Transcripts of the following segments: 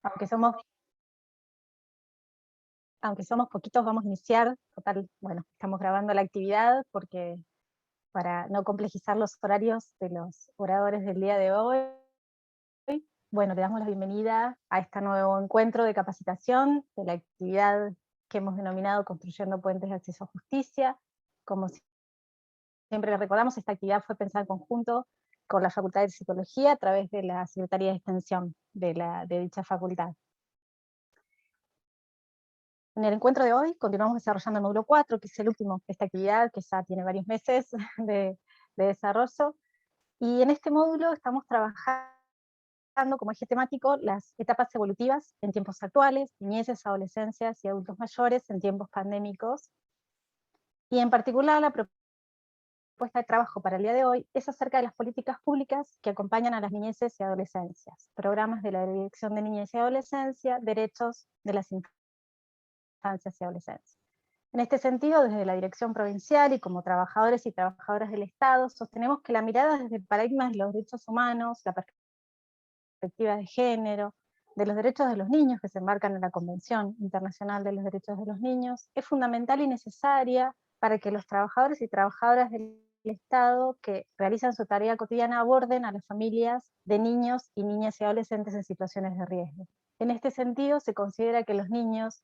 Aunque somos, aunque somos poquitos, vamos a iniciar. Total, bueno, estamos grabando la actividad porque para no complejizar los horarios de los oradores del día de hoy, bueno, le damos la bienvenida a este nuevo encuentro de capacitación de la actividad que hemos denominado Construyendo Puentes de Acceso a Justicia. Como siempre les recordamos, esta actividad fue pensada en conjunto con la Facultad de Psicología a través de la Secretaría de Extensión de dicha facultad. En el encuentro de hoy continuamos desarrollando el módulo 4, que es el último de esta actividad, que ya tiene varios meses de desarrollo, y en este módulo estamos trabajando como eje temático las etapas evolutivas en tiempos actuales, niñeces, adolescencias y adultos mayores en tiempos pandémicos, y en particular la propuesta de trabajo para el día de hoy es acerca de las políticas públicas que acompañan a las niñeces y adolescencias, programas de la Dirección de Niñez y Adolescencia, derechos de las infancias y adolescencias. En este sentido, desde la Dirección Provincial y como trabajadores y trabajadoras del Estado, sostenemos que la mirada desde el paradigma de los derechos humanos, la perspectiva de género, de los derechos de los niños que se enmarcan en la Convención Internacional de los Derechos de los Niños, es fundamental y necesaria para que los trabajadores y trabajadoras del Estado que realizan su tarea cotidiana aborden a las familias de niños y niñas y adolescentes en situaciones de riesgo. En este sentido, se considera que los niños,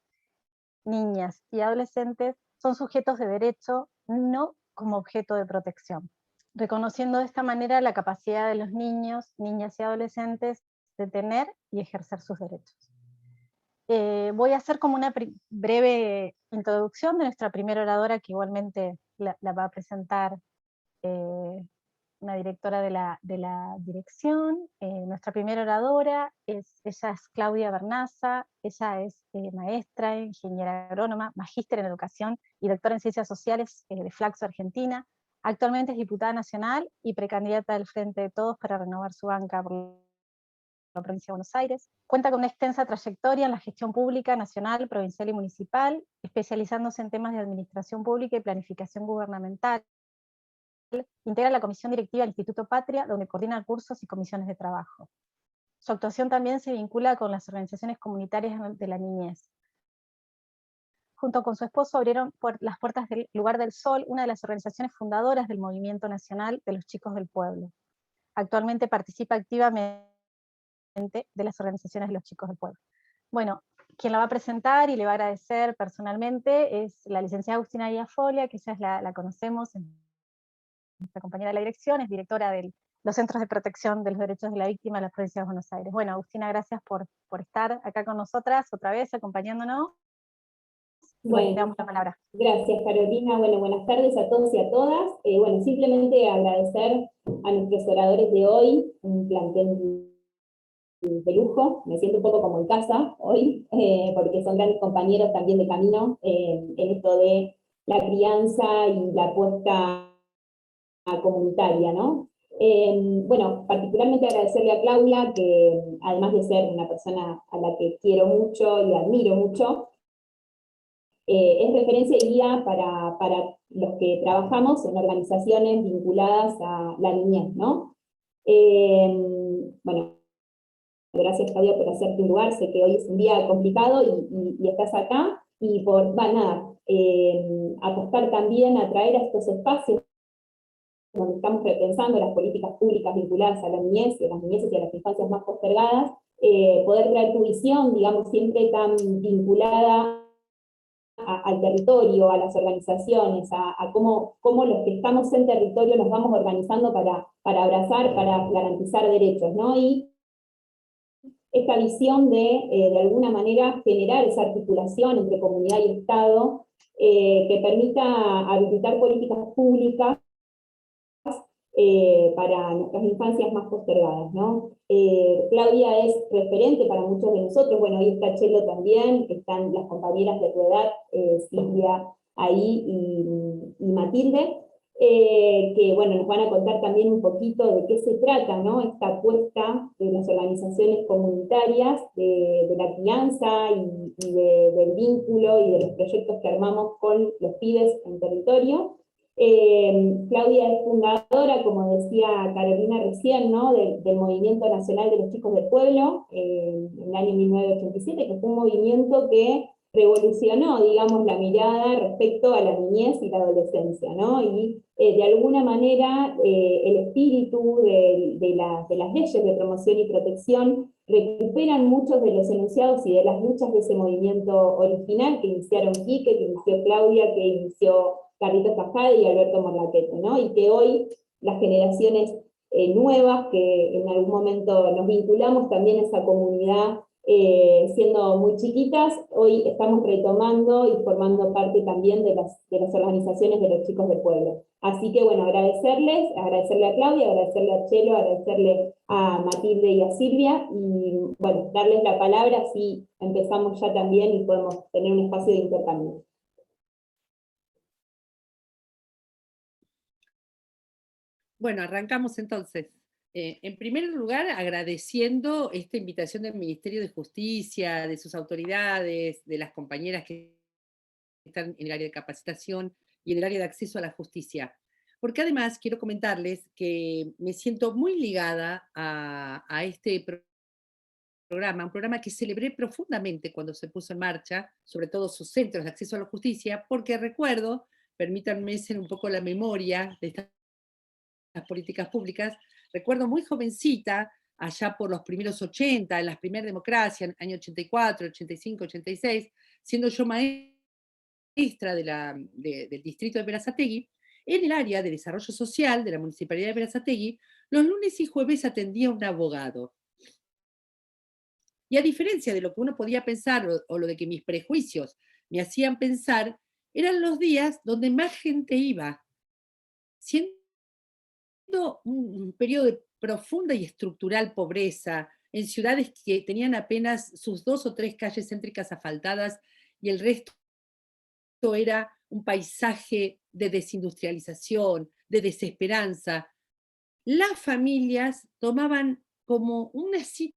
niñas y adolescentes son sujetos de derecho, no como objeto de protección, reconociendo de esta manera la capacidad de los niños, niñas y adolescentes de tener y ejercer sus derechos. Voy a hacer como una breve introducción de nuestra primera oradora, que igualmente la va a presentar una directora de la dirección. Nuestra primera oradora, ella es Claudia Bernaza, ella es maestra, ingeniera agrónoma, magíster en educación y doctora en ciencias sociales de Flaxo, Argentina. Actualmente es diputada nacional y precandidata del Frente de Todos para renovar su banca por la provincia de Buenos Aires. Cuenta con una extensa trayectoria en la gestión pública nacional, provincial y municipal, especializándose en temas de administración pública y planificación gubernamental. Integra la comisión directiva del Instituto Patria, donde coordina cursos y comisiones de trabajo. Su actuación también se vincula con las organizaciones comunitarias de la niñez. Junto con su esposo abrieron las puertas del Lugar del Sol, una de las organizaciones fundadoras del Movimiento Nacional de los Chicos del Pueblo. Actualmente participa activamente de las organizaciones de los chicos del pueblo. Bueno, quien la va a presentar y le va a agradecer personalmente es la licenciada Agustina Díaz Folia, que ya la conocemos, nuestra compañera de la dirección, es directora de los Centros de Protección de los Derechos de la Víctima de la Provincia de Buenos Aires. Bueno, Agustina, gracias por estar acá con nosotras otra vez, acompañándonos. Bueno, te damos la palabra. Gracias, Carolina. Bueno, buenas tardes a todos y a todas. Bueno, simplemente agradecer a nuestros oradores de hoy, un plantel de lujo. Me siento un poco como en casa hoy, porque son grandes compañeros también de camino en esto de la crianza y la apuesta comunitaria, ¿no? Bueno, particularmente agradecerle a Claudia, que además de ser una persona a la que quiero mucho y admiro mucho, es referencia y guía para los que trabajamos en organizaciones vinculadas a la niñez, ¿no? Bueno, gracias, Claudia, por hacerte un lugar. Sé que hoy es un día complicado y estás acá, y por, apostar también a traer a estos espacios donde estamos repensando las políticas públicas vinculadas a la niñez, a las niñeces y a las infancias más postergadas, poder traer tu visión, digamos, siempre tan vinculada al territorio, a las organizaciones, a cómo los que estamos en territorio nos vamos organizando para abrazar, para garantizar derechos, ¿no? Y esta visión de alguna manera generar esa articulación entre comunidad y Estado, que permita habilitar políticas públicas para nuestras infancias más postergadas, ¿no? Claudia es referente para muchos de nosotros. Bueno, hoy está Chelo también, están las compañeras de tu edad, Silvia ahí y Matilde, que bueno, nos van a contar también un poquito de qué se trata, ¿no? Esta apuesta de las organizaciones comunitarias, de la crianza y del vínculo y de los proyectos que armamos con los pibes en territorio. Claudia es fundadora, como decía Carolina recién, ¿no? del Movimiento Nacional de los Chicos del Pueblo, en el año 1987, que fue un movimiento que revolucionó, digamos, la mirada respecto a la niñez y la adolescencia, ¿no? Y de alguna manera el espíritu de las leyes de promoción y protección recuperan muchos de los enunciados y de las luchas de ese movimiento original que iniciaron Quique, que inició Claudia, que inició Carlitos Tajade y Alberto Morlaquete, ¿no? Y que hoy las generaciones nuevas, que en algún momento nos vinculamos también a esa comunidad siendo muy chiquitas, hoy estamos retomando y formando parte también de las organizaciones de los chicos del pueblo. Así que bueno, agradecerle a Claudia, agradecerle a Chelo, agradecerle a Matilde y a Silvia, y bueno, darles la palabra, así empezamos ya también y podemos tener un espacio de intercambio. Bueno, arrancamos entonces. En primer lugar, agradeciendo esta invitación del Ministerio de Justicia, de sus autoridades, de las compañeras que están en el área de capacitación y en el área de acceso a la justicia. Porque además quiero comentarles que me siento muy ligada a este programa, un programa que celebré profundamente cuando se puso en marcha, sobre todo sus centros de acceso a la justicia, porque recuerdo, permítanme hacer un poco la memoria de estas políticas públicas, recuerdo muy jovencita, allá por los primeros 80, en las primeras democracias, en el año 84, 85, 86, siendo yo maestra del distrito de Berazategui, en el área de desarrollo social de la Municipalidad de Berazategui, los lunes y jueves atendía un abogado. Y a diferencia de lo que uno podía pensar o lo de que mis prejuicios me hacían pensar, eran los días donde más gente iba, siendo un periodo de profunda y estructural pobreza, en ciudades que tenían apenas sus 2 o 3 calles céntricas asfaltadas y el resto era un paisaje de desindustrialización, de desesperanza. Las familias tomaban como una cita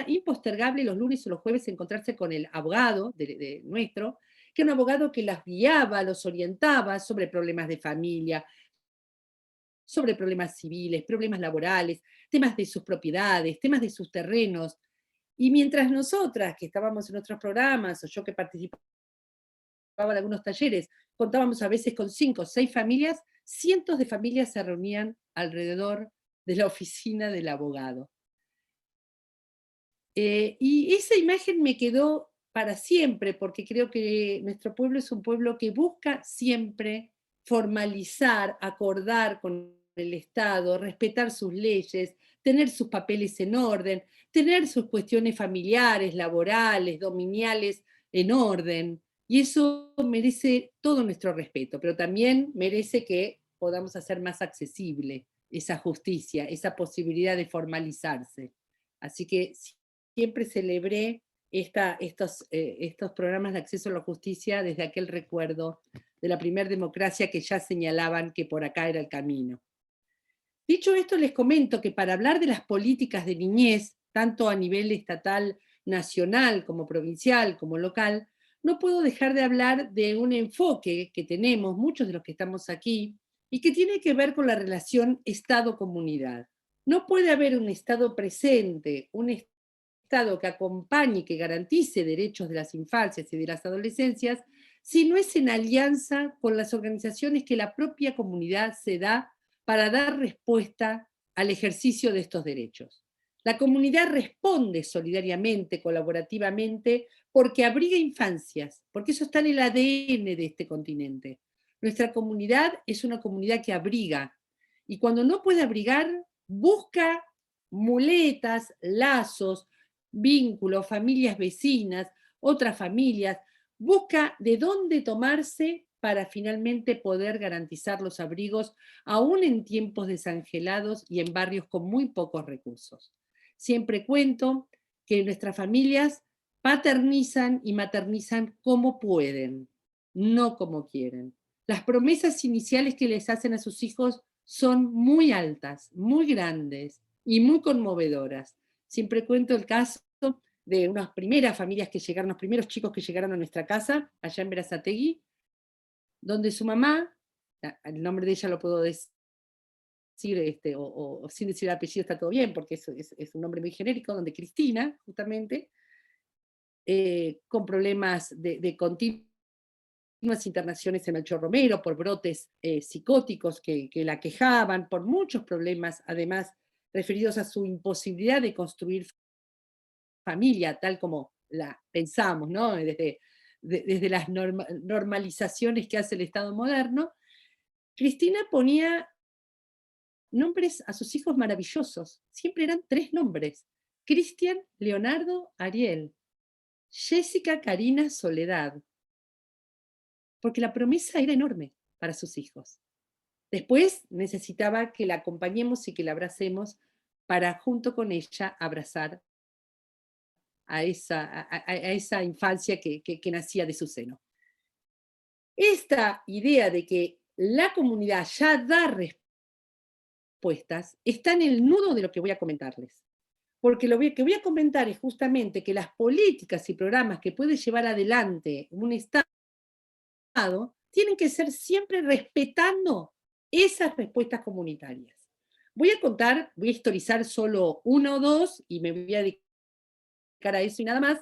impostergable los lunes o los jueves encontrarse con el abogado de nuestro, que era un abogado que las guiaba, los orientaba sobre problemas de familia, sobre problemas civiles, problemas laborales, temas de sus propiedades, temas de sus terrenos. Y mientras nosotras, que estábamos en otros programas, o yo que participaba en algunos talleres, contábamos a veces con 5 o 6 familias, cientos de familias se reunían alrededor de la oficina del abogado. Y esa imagen me quedó para siempre, porque creo que nuestro pueblo es un pueblo que busca siempre formalizar, acordar con el Estado, respetar sus leyes, tener sus papeles en orden, tener sus cuestiones familiares, laborales, dominiales en orden. Y eso merece todo nuestro respeto, pero también merece que podamos hacer más accesible esa justicia, esa posibilidad de formalizarse. Así que siempre celebré estos programas de acceso a la justicia desde aquel recuerdo de la primera democracia que ya señalaban que por acá era el camino. Dicho esto, les comento que para hablar de las políticas de niñez, tanto a nivel estatal, nacional, como provincial, como local, no puedo dejar de hablar de un enfoque que tenemos muchos de los que estamos aquí y que tiene que ver con la relación Estado-comunidad. No puede haber un Estado presente, un Estado que acompañe y que garantice derechos de las infancias y de las adolescencias, si no es en alianza con las organizaciones que la propia comunidad se da para dar respuesta al ejercicio de estos derechos. La comunidad responde solidariamente, colaborativamente, porque abriga infancias, porque eso está en el ADN de este continente. Nuestra comunidad es una comunidad que abriga, y cuando no puede abrigar, busca muletas, lazos, vínculos, familias vecinas, otras familias, busca de dónde tomarse para finalmente poder garantizar los abrigos, aún en tiempos desangelados y en barrios con muy pocos recursos. Siempre cuento que nuestras familias paternizan y maternizan como pueden, no como quieren. Las promesas iniciales que les hacen a sus hijos son muy altas, muy grandes y muy conmovedoras. Siempre cuento el caso de unas primeras familias que llegaron, los primeros chicos que llegaron a nuestra casa, allá en Berazategui, donde su mamá el nombre de ella lo puedo decir, o sin decir el apellido está todo bien, porque es un nombre muy genérico, donde Cristina, justamente, con problemas de continuas internaciones en Melchor Romero, por brotes psicóticos que la quejaban, por muchos problemas, además, referidos a su imposibilidad de construir familia, tal como la pensamos, ¿no? Desde las normalizaciones que hace el Estado moderno, Cristina ponía nombres a sus hijos maravillosos. Siempre eran 3 nombres: Cristian, Leonardo, Ariel, Jessica, Karina, Soledad, porque la promesa era enorme para sus hijos. Después necesitaba que la acompañemos y que la abracemos para, junto con ella, abrazar a esa infancia que nacía de su seno. Esta idea de que la comunidad ya da respuestas está en el nudo de lo que voy a comentarles. Porque lo que voy a comentar es justamente que las políticas y programas que puede llevar adelante un Estado tienen que ser siempre respetando esas respuestas comunitarias. Voy a historizar solo 1 o 2 y me voy a dedicar a eso y nada más.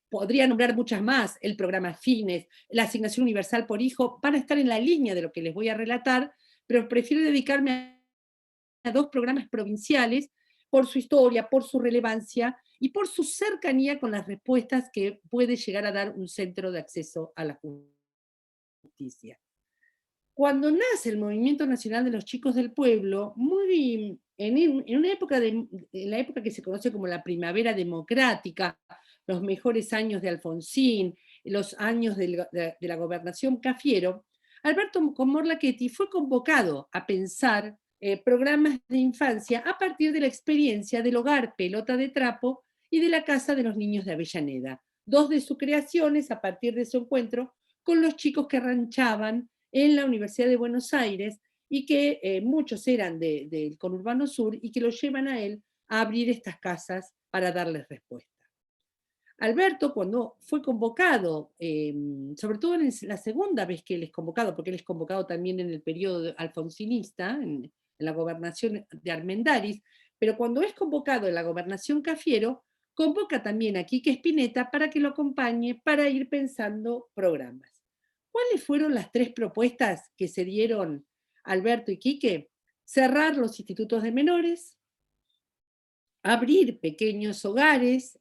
Podría nombrar muchas más: el programa Fines, la asignación universal por hijo, van a estar en la línea de lo que les voy a relatar, pero prefiero dedicarme a 2 programas provinciales por su historia, por su relevancia y por su cercanía con las respuestas que puede llegar a dar un centro de acceso a la justicia. Cuando nace el Movimiento Nacional de los Chicos del Pueblo, en una época en la época que se conoce como la Primavera Democrática, los mejores años de Alfonsín, los años de la gobernación Cafiero, Alberto Comorlachetti fue convocado a pensar programas de infancia a partir de la experiencia del hogar Pelota de Trapo y de la Casa de los Niños de Avellaneda, 2 de sus creaciones a partir de su encuentro con los chicos que ranchaban en la Universidad de Buenos Aires y que muchos eran del conurbano sur y que lo llevan a él a abrir estas casas para darles respuesta. Alberto, cuando fue convocado, sobre todo en la segunda vez que él es convocado, porque él es convocado también en el periodo alfonsinista, en la gobernación de Armendáriz, pero cuando es convocado en la gobernación Cafiero, convoca también a Quique Spinetta para que lo acompañe para ir pensando programas. ¿Cuáles fueron las 3 propuestas que se dieron Alberto y Quique? Cerrar los institutos de menores, abrir pequeños hogares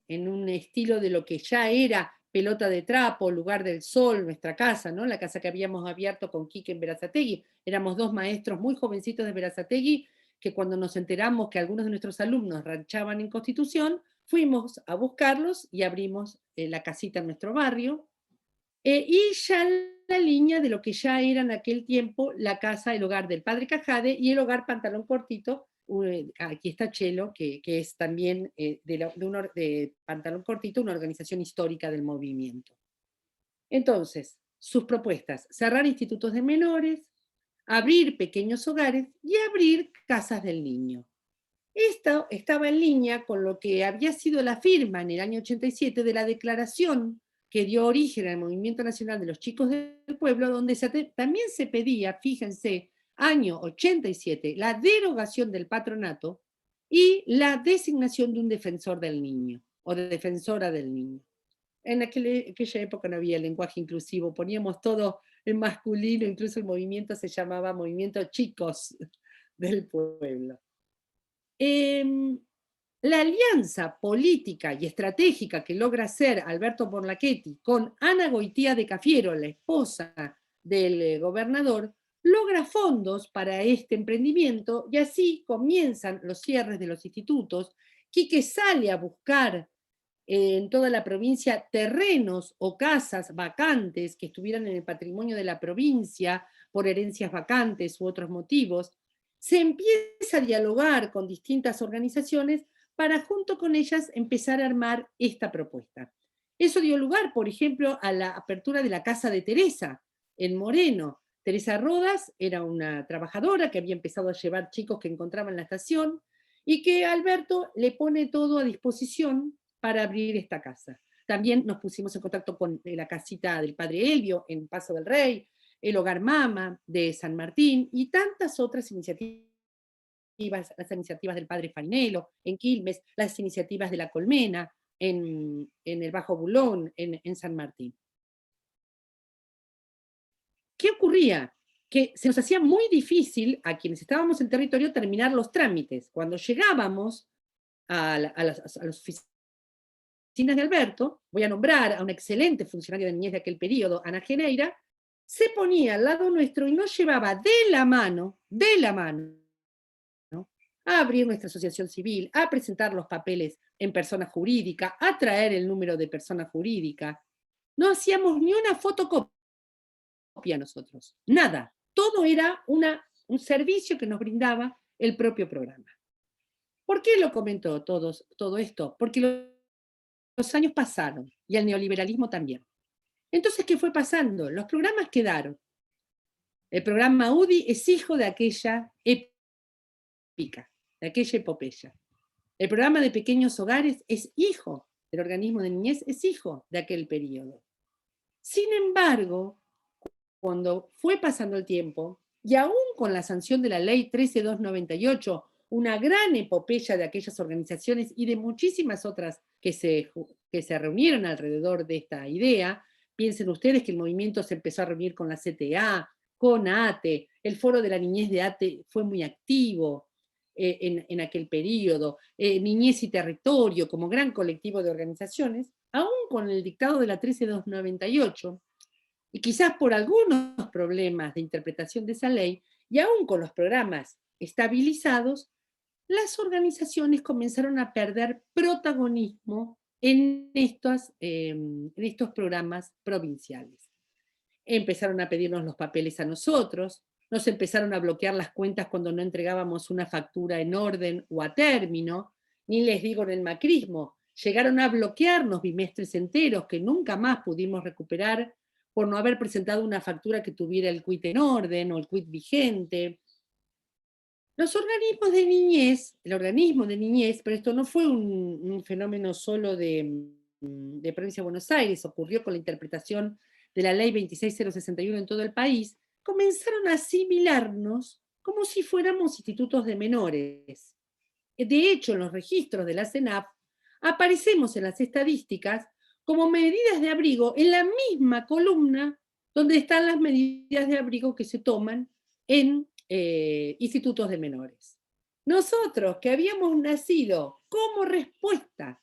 en un estilo de lo que ya era Pelota de Trapo, Lugar del Sol, nuestra casa, ¿no? La casa que habíamos abierto con Quique en Berazategui. Éramos 2 maestros muy jovencitos de Berazategui que, cuando nos enteramos que algunos de nuestros alumnos ranchaban en Constitución, fuimos a buscarlos y abrimos la casita en nuestro barrio. Y ya la línea de lo que ya era en aquel tiempo la casa, el hogar del padre Cajade y el hogar Pantalón Cortito. Aquí está Chelo, que es también de Pantalón Cortito, una organización histórica del movimiento. Entonces, sus propuestas: cerrar institutos de menores, abrir pequeños hogares y abrir casas del niño. Esto estaba en línea con lo que había sido la firma en el año 87 de la declaración que dio origen al Movimiento Nacional de los Chicos del Pueblo, donde también se pedía, fíjense, año 87, la derogación del patronato y la designación de un defensor del niño o de defensora del niño. En aquella época no había lenguaje inclusivo, poníamos todo en masculino, incluso el movimiento se llamaba Movimiento Chicos del Pueblo. La alianza política y estratégica que logra hacer Alberto Comorlachetti con Ana Goitía de Cafiero, la esposa del gobernador, logra fondos para este emprendimiento y así comienzan los cierres de los institutos. Quique sale a buscar en toda la provincia terrenos o casas vacantes que estuvieran en el patrimonio de la provincia por herencias vacantes u otros motivos. Se empieza a dialogar con distintas organizaciones para, junto con ellas, empezar a armar esta propuesta. Eso dio lugar, por ejemplo, a la apertura de la Casa de Teresa en Moreno. Teresa Rodas era una trabajadora que había empezado a llevar chicos que encontraba en la estación y que Alberto le pone todo a disposición para abrir esta casa. También nos pusimos en contacto con la casita del padre Elvio en Paso del Rey, el Hogar Mama de San Martín y tantas otras iniciativas, las iniciativas del Padre Farinello en Quilmes, las iniciativas de La Colmena en el Bajo Bulón, en San Martín. ¿Qué ocurría? Que se nos hacía muy difícil a quienes estábamos en territorio terminar los trámites. Cuando llegábamos a las oficinas de Alberto, voy a nombrar a una excelente funcionaria de niñez de aquel periodo, Ana Geneira, se ponía al lado nuestro y nos llevaba de la mano, ¿no?, a abrir nuestra asociación civil, a presentar los papeles en persona jurídica, a traer el número de persona jurídica. No hacíamos ni una fotocopia nosotros, nada. Todo era un servicio que nos brindaba el propio programa. ¿Por qué lo comento todo esto? Porque los años pasaron y el neoliberalismo también. Entonces, ¿qué fue pasando? Los programas quedaron. El programa UDI es hijo de aquella épica, de aquella epopeya. El programa de pequeños hogares es hijo del organismo de niñez, es hijo de aquel periodo. Sin embargo, cuando fue pasando el tiempo, y aún con la sanción de la ley 13298, una gran epopeya de aquellas organizaciones y de muchísimas otras que se reunieron alrededor de esta idea, piensen ustedes que el movimiento se empezó a reunir con la CTA, con ATE, el Foro de la Niñez de ATE fue muy activo en aquel periodo, Niñez y Territorio como gran colectivo de organizaciones, aún con el dictado de la 13298, y quizás por algunos problemas de interpretación de esa ley, y aún con los programas estabilizados, las organizaciones comenzaron a perder protagonismo en estos programas provinciales. Empezaron a pedirnos los papeles a nosotros, nos empezaron a bloquear las cuentas cuando no entregábamos una factura en orden o a término, ni les digo en el macrismo, llegaron a bloquearnos bimestres enteros que nunca más pudimos recuperar por no haber presentado una factura que tuviera el quit en orden o el quit vigente. Los organismos de niñez, el organismo de niñez, pero esto no fue un fenómeno solo de Provincia de Buenos Aires, ocurrió con la interpretación de la ley 26061 en todo el país, comenzaron a asimilarnos como si fuéramos institutos de menores. De hecho, en los registros de la CENAF aparecemos en las estadísticas como medidas de abrigo en la misma columna donde están las medidas de abrigo que se toman en institutos de menores. Nosotros, que habíamos nacido como respuesta,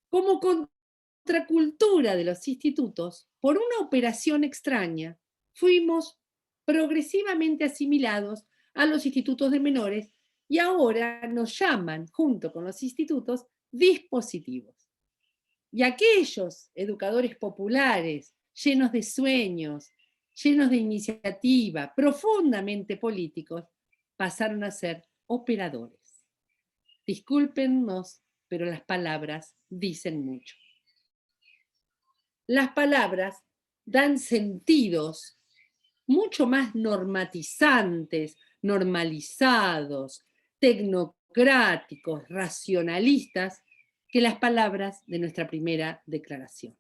como contracultura de los institutos, por una operación extraña, fuimos progresivamente asimilados a los institutos de menores y ahora nos llaman, junto con los institutos, dispositivos. Y aquellos educadores populares, llenos de sueños, llenos de iniciativa, profundamente políticos, pasaron a ser operadores. Discúlpennos, pero las palabras dicen mucho. Las palabras dan sentidos mucho más normatizantes, normalizados, tecnocráticos, racionalistas, que las palabras de nuestra primera declaración.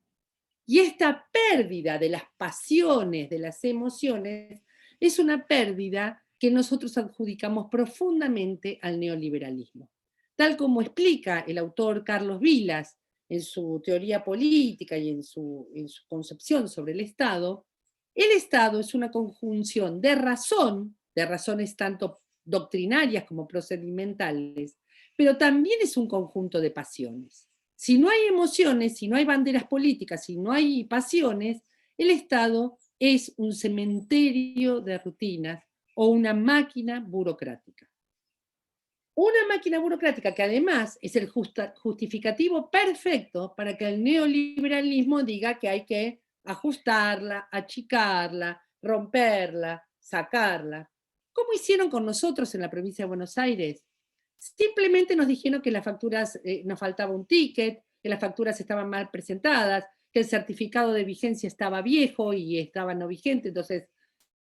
Y esta pérdida de las pasiones, de las emociones, es una pérdida que nosotros adjudicamos profundamente al neoliberalismo. Tal como explica el autor Carlos Vilas en su teoría política y en su concepción sobre el Estado es una conjunción de razones tanto doctrinarias como procedimentales, pero también es un conjunto de pasiones. Si no hay emociones, si no hay banderas políticas, si no hay pasiones, el Estado es un cementerio de rutinas o una máquina burocrática. Una máquina burocrática que además es el justificativo perfecto para que el neoliberalismo diga que hay que ajustarla, achicarla, romperla, sacarla. ¿Cómo hicieron con nosotros en la provincia de Buenos Aires? Simplemente nos dijeron que las facturas, nos faltaba un ticket, que las facturas estaban mal presentadas, que el certificado de vigencia estaba viejo y estaba no vigente, entonces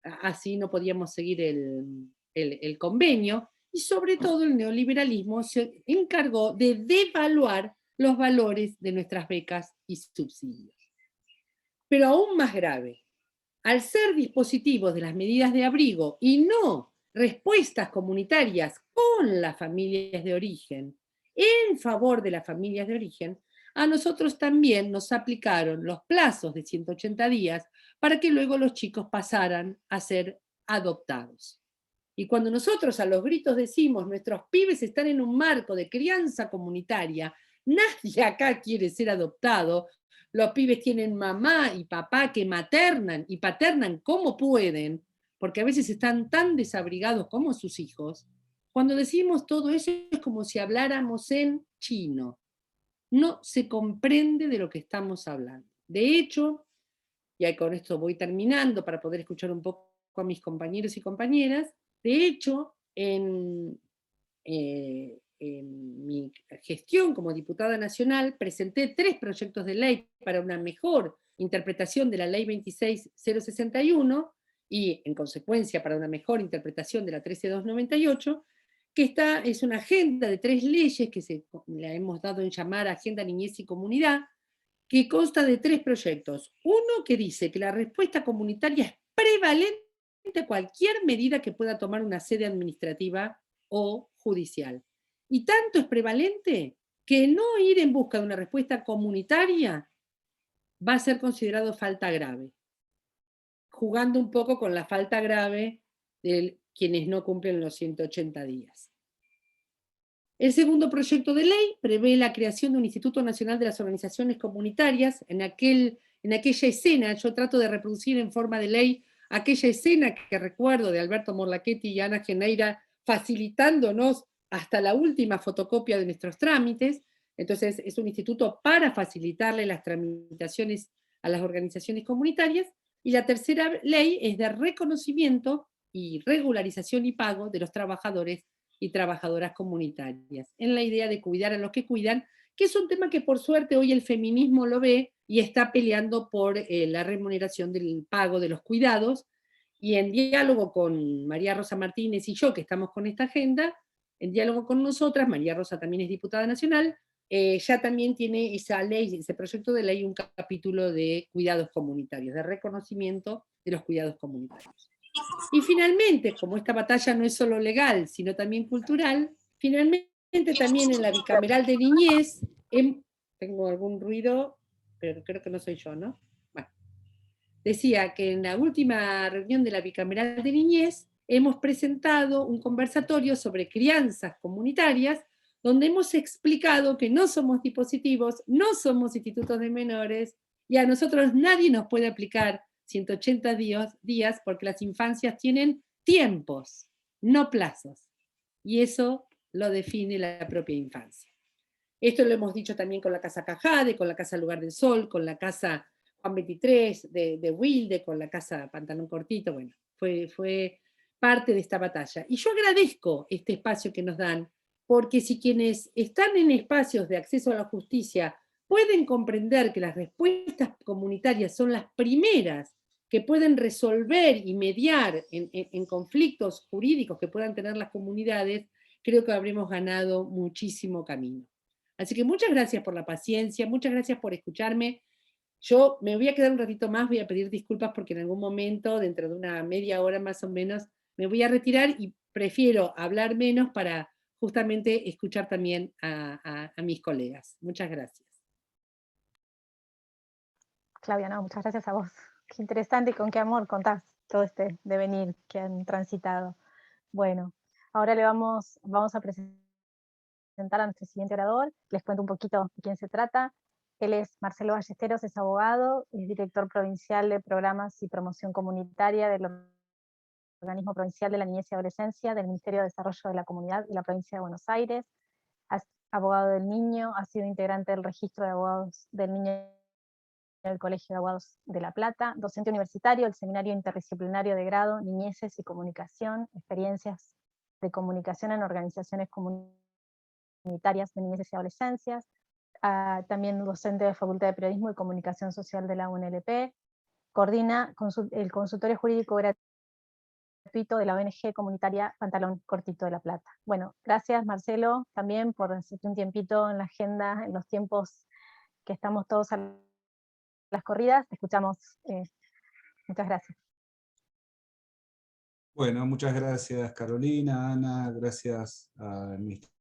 así no podíamos seguir el convenio. Y sobre todo el neoliberalismo se encargó de devaluar los valores de nuestras becas y subsidios. Pero aún más grave, al ser dispositivos de las medidas de abrigo y no respuestas comunitarias con las familias de origen, en favor de las familias de origen, a nosotros también nos aplicaron los plazos de 180 días para que luego los chicos pasaran a ser adoptados. Y cuando nosotros a los gritos decimos nuestros pibes están en un marco de crianza comunitaria, nadie acá quiere ser adoptado, los pibes tienen mamá y papá que maternan y paternan como pueden, porque a veces están tan desabrigados como sus hijos. Cuando decimos todo eso es como si habláramos en chino. No se comprende de lo que estamos hablando. De hecho, y con esto voy terminando para poder escuchar un poco a mis compañeros y compañeras, de hecho, en mi gestión como diputada nacional, presenté 3 proyectos de ley para una mejor interpretación de la ley 26061 y, en consecuencia, para una mejor interpretación de la 13298, que es una agenda de 3 leyes que la hemos dado en llamar Agenda Niñez y Comunidad, que consta de 3 proyectos. Uno que dice que la respuesta comunitaria es prevalente a cualquier medida que pueda tomar una sede administrativa o judicial. Y tanto es prevalente que no ir en busca de una respuesta comunitaria va a ser considerado falta grave, jugando un poco con la falta grave de quienes no cumplen los 180 días. El segundo proyecto de ley prevé la creación de un Instituto Nacional de las Organizaciones Comunitarias. En aquella escena, yo trato de reproducir en forma de ley aquella escena que recuerdo de Alberto Morlachetti y Ana Geneira facilitándonos hasta la última fotocopia de nuestros trámites. Entonces, es un instituto para facilitarle las tramitaciones a las organizaciones comunitarias. Y la tercera ley es de reconocimiento y regularización y pago de los trabajadores y trabajadoras comunitarias, en la idea de cuidar a los que cuidan, que es un tema que por suerte hoy el feminismo lo ve y está peleando por la remuneración del pago de los cuidados, y en diálogo con María Rosa Martínez y yo, que estamos con esta agenda, en diálogo con nosotras, María Rosa también es diputada nacional, ya también tiene esa ley, ese proyecto de ley, un capítulo de cuidados comunitarios, de reconocimiento de los cuidados comunitarios. Y finalmente, como esta batalla no es solo legal, sino también cultural, finalmente también en la bicameral de niñez, tengo algún ruido, pero creo que no soy yo, ¿no? Bueno, decía que en la última reunión de la bicameral de niñez hemos presentado un conversatorio sobre crianzas comunitarias, donde hemos explicado que no somos dispositivos, no somos institutos de menores, y a nosotros nadie nos puede aplicar 180 días porque las infancias tienen tiempos, no plazos. Y eso lo define la propia infancia. Esto lo hemos dicho también con la Casa Cajade, con la Casa Lugar del Sol, con la Casa Juan 23 de Wilde, con la Casa Pantalón Cortito. Bueno, fue parte de esta batalla. Y yo agradezco este espacio que nos dan, porque si quienes están en espacios de acceso a la justicia pueden comprender que las respuestas comunitarias son las primeras que pueden resolver y mediar en conflictos jurídicos que puedan tener las comunidades, creo que habremos ganado muchísimo camino. Así que muchas gracias por la paciencia, muchas gracias por escucharme. Yo me voy a quedar un ratito más, voy a pedir disculpas porque en algún momento, dentro de una media hora más o menos, me voy a retirar y prefiero hablar menos para justamente escuchar también a mis colegas. Muchas gracias. Claudia, no, muchas gracias a vos. Qué interesante y con qué amor contás todo este devenir que han transitado. Bueno, ahora vamos a presentar a nuestro siguiente orador. Les cuento un poquito de quién se trata. Él es Marcelo Ballesteros, es abogado, es director provincial de programas y promoción comunitaria del Organismo Provincial de la Niñez y Adolescencia del Ministerio de Desarrollo de la Comunidad y la Provincia de Buenos Aires. Es abogado del niño, ha sido integrante del registro de abogados del niño del Colegio de Abogados de La Plata, docente universitario del Seminario Interdisciplinario de Grado, Niñeces y Comunicación, experiencias de comunicación en organizaciones comunitarias de niñeces y adolescencias, también docente de Facultad de Periodismo y Comunicación Social de la UNLP, coordina el consultorio jurídico gratuito de la ONG comunitaria Pantalón Cortito de La Plata. Bueno, gracias Marcelo también por hacerte un tiempito en la agenda, en los tiempos que estamos todos a las corridas. Te escuchamos Muchas gracias. Bueno, muchas gracias Carolina, Ana, gracias al Ministerio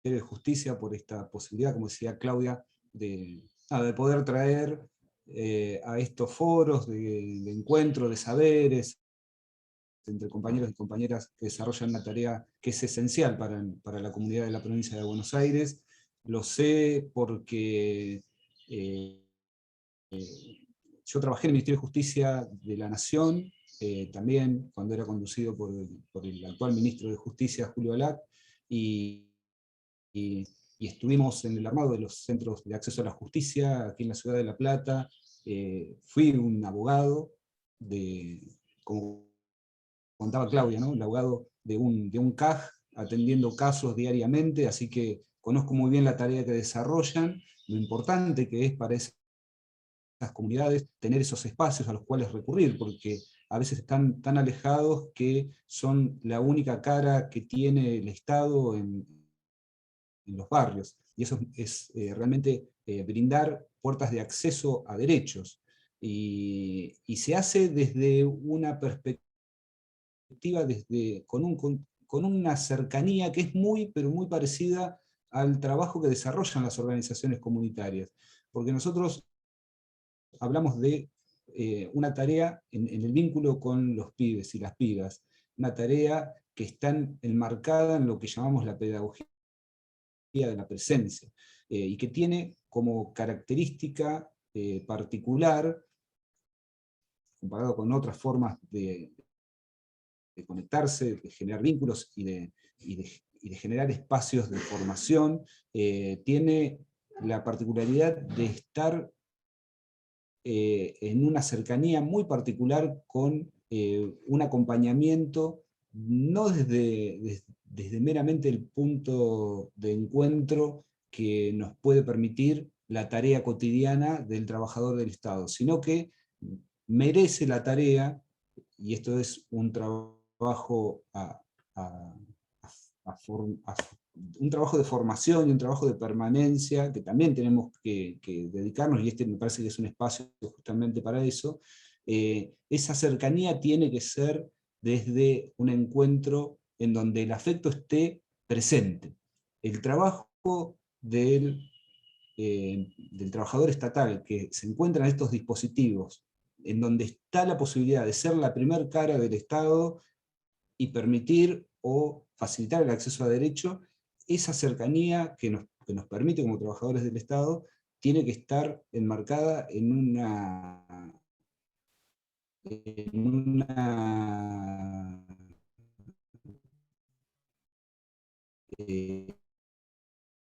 de Justicia por esta posibilidad, como decía Claudia, de poder traer a estos foros de encuentro de saberes entre compañeros y compañeras que desarrollan una tarea que es esencial para la comunidad de la provincia de Buenos Aires. Lo sé porque yo trabajé en el Ministerio de Justicia de la Nación, también cuando era conducido por el actual ministro de Justicia, Julio Alac, y estuvimos en el armado de los centros de acceso a la justicia aquí en la ciudad de La Plata. Fui un abogado, como contaba Claudia, ¿no? El abogado de un CAJ, atendiendo casos diariamente, así que conozco muy bien la tarea que desarrollan, lo importante que es para esas comunidades tener esos espacios a los cuales recurrir, porque a veces están tan alejados que son la única cara que tiene el Estado en los barrios, y eso es realmente brindar puertas de acceso a derechos, y se hace desde una perspectiva, con una cercanía que es muy, pero muy parecida al trabajo que desarrollan las organizaciones comunitarias, porque nosotros hablamos de una tarea en el vínculo con los pibes y las pibas, una tarea que está enmarcada en lo que llamamos la pedagogía de la presencia, y que tiene como característica particular, comparado con otras formas de conectarse, de generar vínculos y de generar espacios de formación, tiene la particularidad de estar en una cercanía muy particular con un acompañamiento, no desde meramente el punto de encuentro que nos puede permitir la tarea cotidiana del trabajador del Estado, sino que merece la tarea, y esto es un trabajo un trabajo de formación y un trabajo de permanencia que también tenemos que dedicarnos, y este me parece que es un espacio justamente para eso. Esa cercanía tiene que ser desde un encuentro en donde el afecto esté presente. El trabajo del trabajador estatal que se encuentra en estos dispositivos, en donde está la posibilidad de ser la primer cara del Estado y permitir o facilitar el acceso a derecho, esa cercanía que nos permite como trabajadores del Estado tiene que estar enmarcada en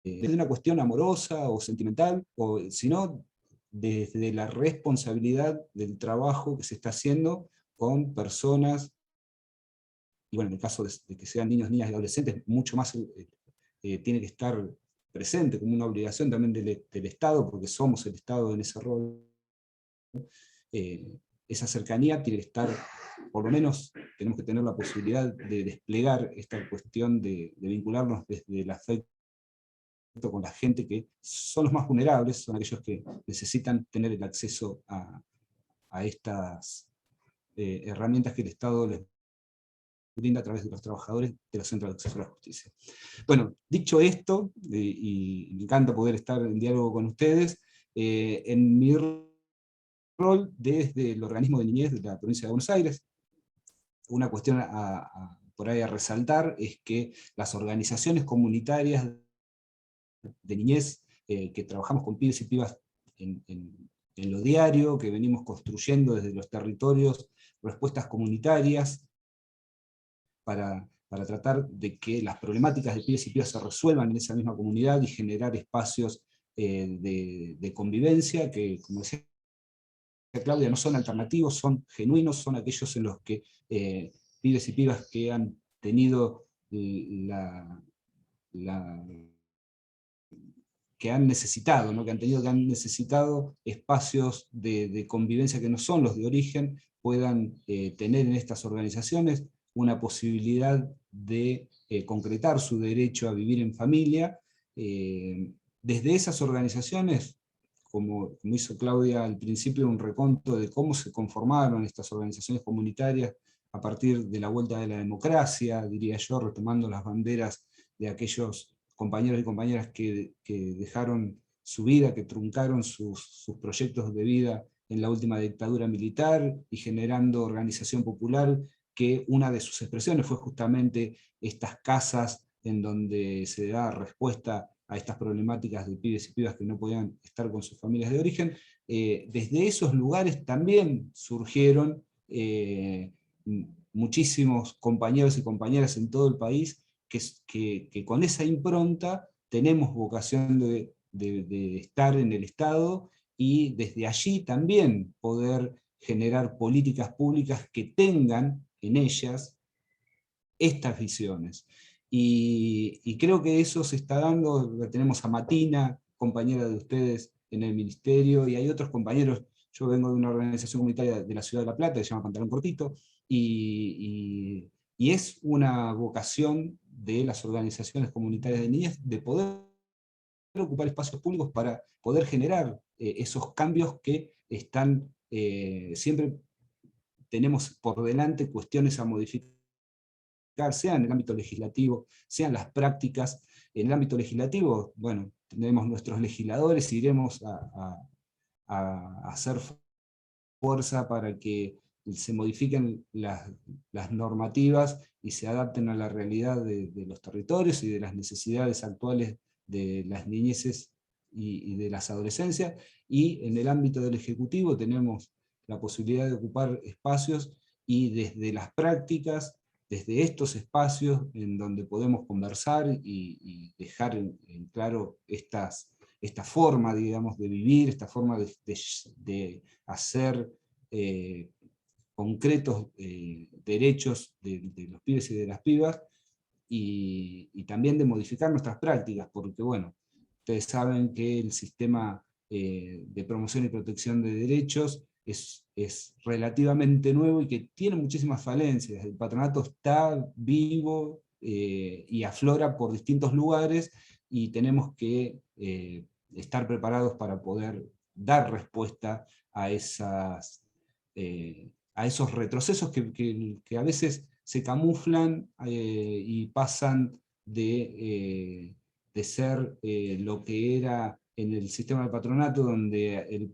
desde una cuestión amorosa o sentimental, sino desde la responsabilidad del trabajo que se está haciendo con personas, y bueno, en el caso de que sean niños, niñas y adolescentes, mucho más tiene que estar presente como una obligación también del Estado, porque somos el Estado en ese rol. Esa cercanía tiene que estar, por lo menos tenemos que tener la posibilidad de desplegar esta cuestión de vincularnos desde el afecto con la gente que son los más vulnerables, son aquellos que necesitan tener el acceso a estas herramientas que el Estado les brinda a través de los trabajadores de los centros de acceso a la justicia. Bueno, dicho esto, y me encanta poder estar en diálogo con ustedes, en mi rol desde el organismo de niñez de la provincia de Buenos Aires, una cuestión por ahí a resaltar es que las organizaciones comunitarias de niñez que trabajamos con pibes y pibas en lo diario, que venimos construyendo desde los territorios respuestas comunitarias para tratar de que las problemáticas de pibes y pibas se resuelvan en esa misma comunidad y generar espacios de convivencia que, como decía Claudia, no son alternativos, son genuinos, son aquellos en los que pibes y pibas que han tenido que han necesitado, ¿no? que han necesitado espacios de convivencia que no son los de origen, puedan tener en estas organizaciones una posibilidad de concretar su derecho a vivir en familia. Desde esas organizaciones, como hizo Claudia al principio, un reconto de cómo se conformaron estas organizaciones comunitarias a partir de la vuelta de la democracia, diría yo, retomando las banderas de aquellos compañeros y compañeras que dejaron su vida, que truncaron sus proyectos de vida en la última dictadura militar, y generando organización popular, que una de sus expresiones fue justamente estas casas en donde se da respuesta a estas problemáticas de pibes y pibas que no podían estar con sus familias de origen. Desde esos lugares también surgieron muchísimos compañeros y compañeras en todo el país que con esa impronta tenemos vocación de estar en el Estado, y desde allí también poder generar políticas públicas que tengan en ellas estas visiones. Y creo que eso se está dando. Tenemos a Matina, compañera de ustedes en el ministerio, y hay otros compañeros. Yo vengo de una organización comunitaria de la Ciudad de La Plata, que se llama Pantalón Cortito, y es una vocación de las organizaciones comunitarias de niñas de poder ocupar espacios públicos para poder generar esos cambios que están, siempre tenemos por delante cuestiones a modificar, sea en el ámbito legislativo, sean las prácticas. En el ámbito legislativo, bueno, tenemos nuestros legisladores, iremos a hacer fuerza para que se modifiquen las normativas y se adapten a la realidad de los territorios y de las necesidades actuales de las niñeces y de las adolescencias. Y en el ámbito del Ejecutivo tenemos la posibilidad de ocupar espacios, y desde las prácticas, desde estos espacios en donde podemos conversar y dejar en claro esta forma, digamos, de vivir, esta forma de hacer concretos derechos de los pibes y de las pibas, y también de modificar nuestras prácticas, porque bueno, ustedes saben que el sistema de promoción y protección de derechos es relativamente nuevo y que tiene muchísimas falencias. El patronato está vivo y aflora por distintos lugares, y tenemos que estar preparados para poder dar respuesta a esos retrocesos que a veces se camuflan y pasan de ser lo que era en el sistema del patronato, donde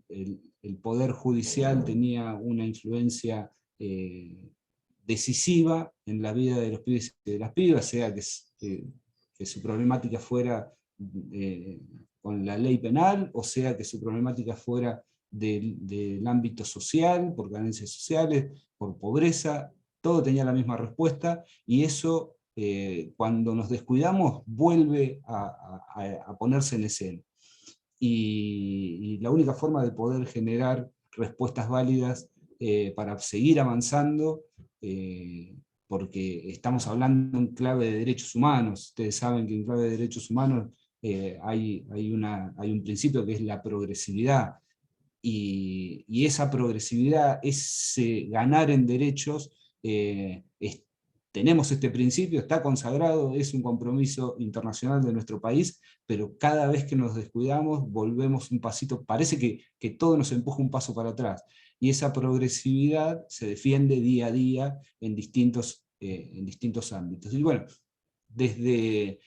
el poder judicial tenía una influencia decisiva en la vida de los pibes y de las pibas, sea que su problemática fuera con la ley penal, o sea que su problemática fuera del ámbito social, por carencias sociales, por pobreza. Todo tenía la misma respuesta, y eso, cuando nos descuidamos, vuelve a ponerse en escena. Y la única forma de poder generar respuestas válidas para seguir avanzando, porque estamos hablando en clave de derechos humanos. Ustedes saben que en clave de derechos humanos hay un principio que es la progresividad, y esa progresividad, ese ganar en derechos, tenemos este principio, está consagrado, es un compromiso internacional de nuestro país, pero cada vez que nos descuidamos volvemos un pasito, parece que todo nos empuja un paso para atrás, y esa progresividad se defiende día a día en distintos ámbitos. Y bueno, y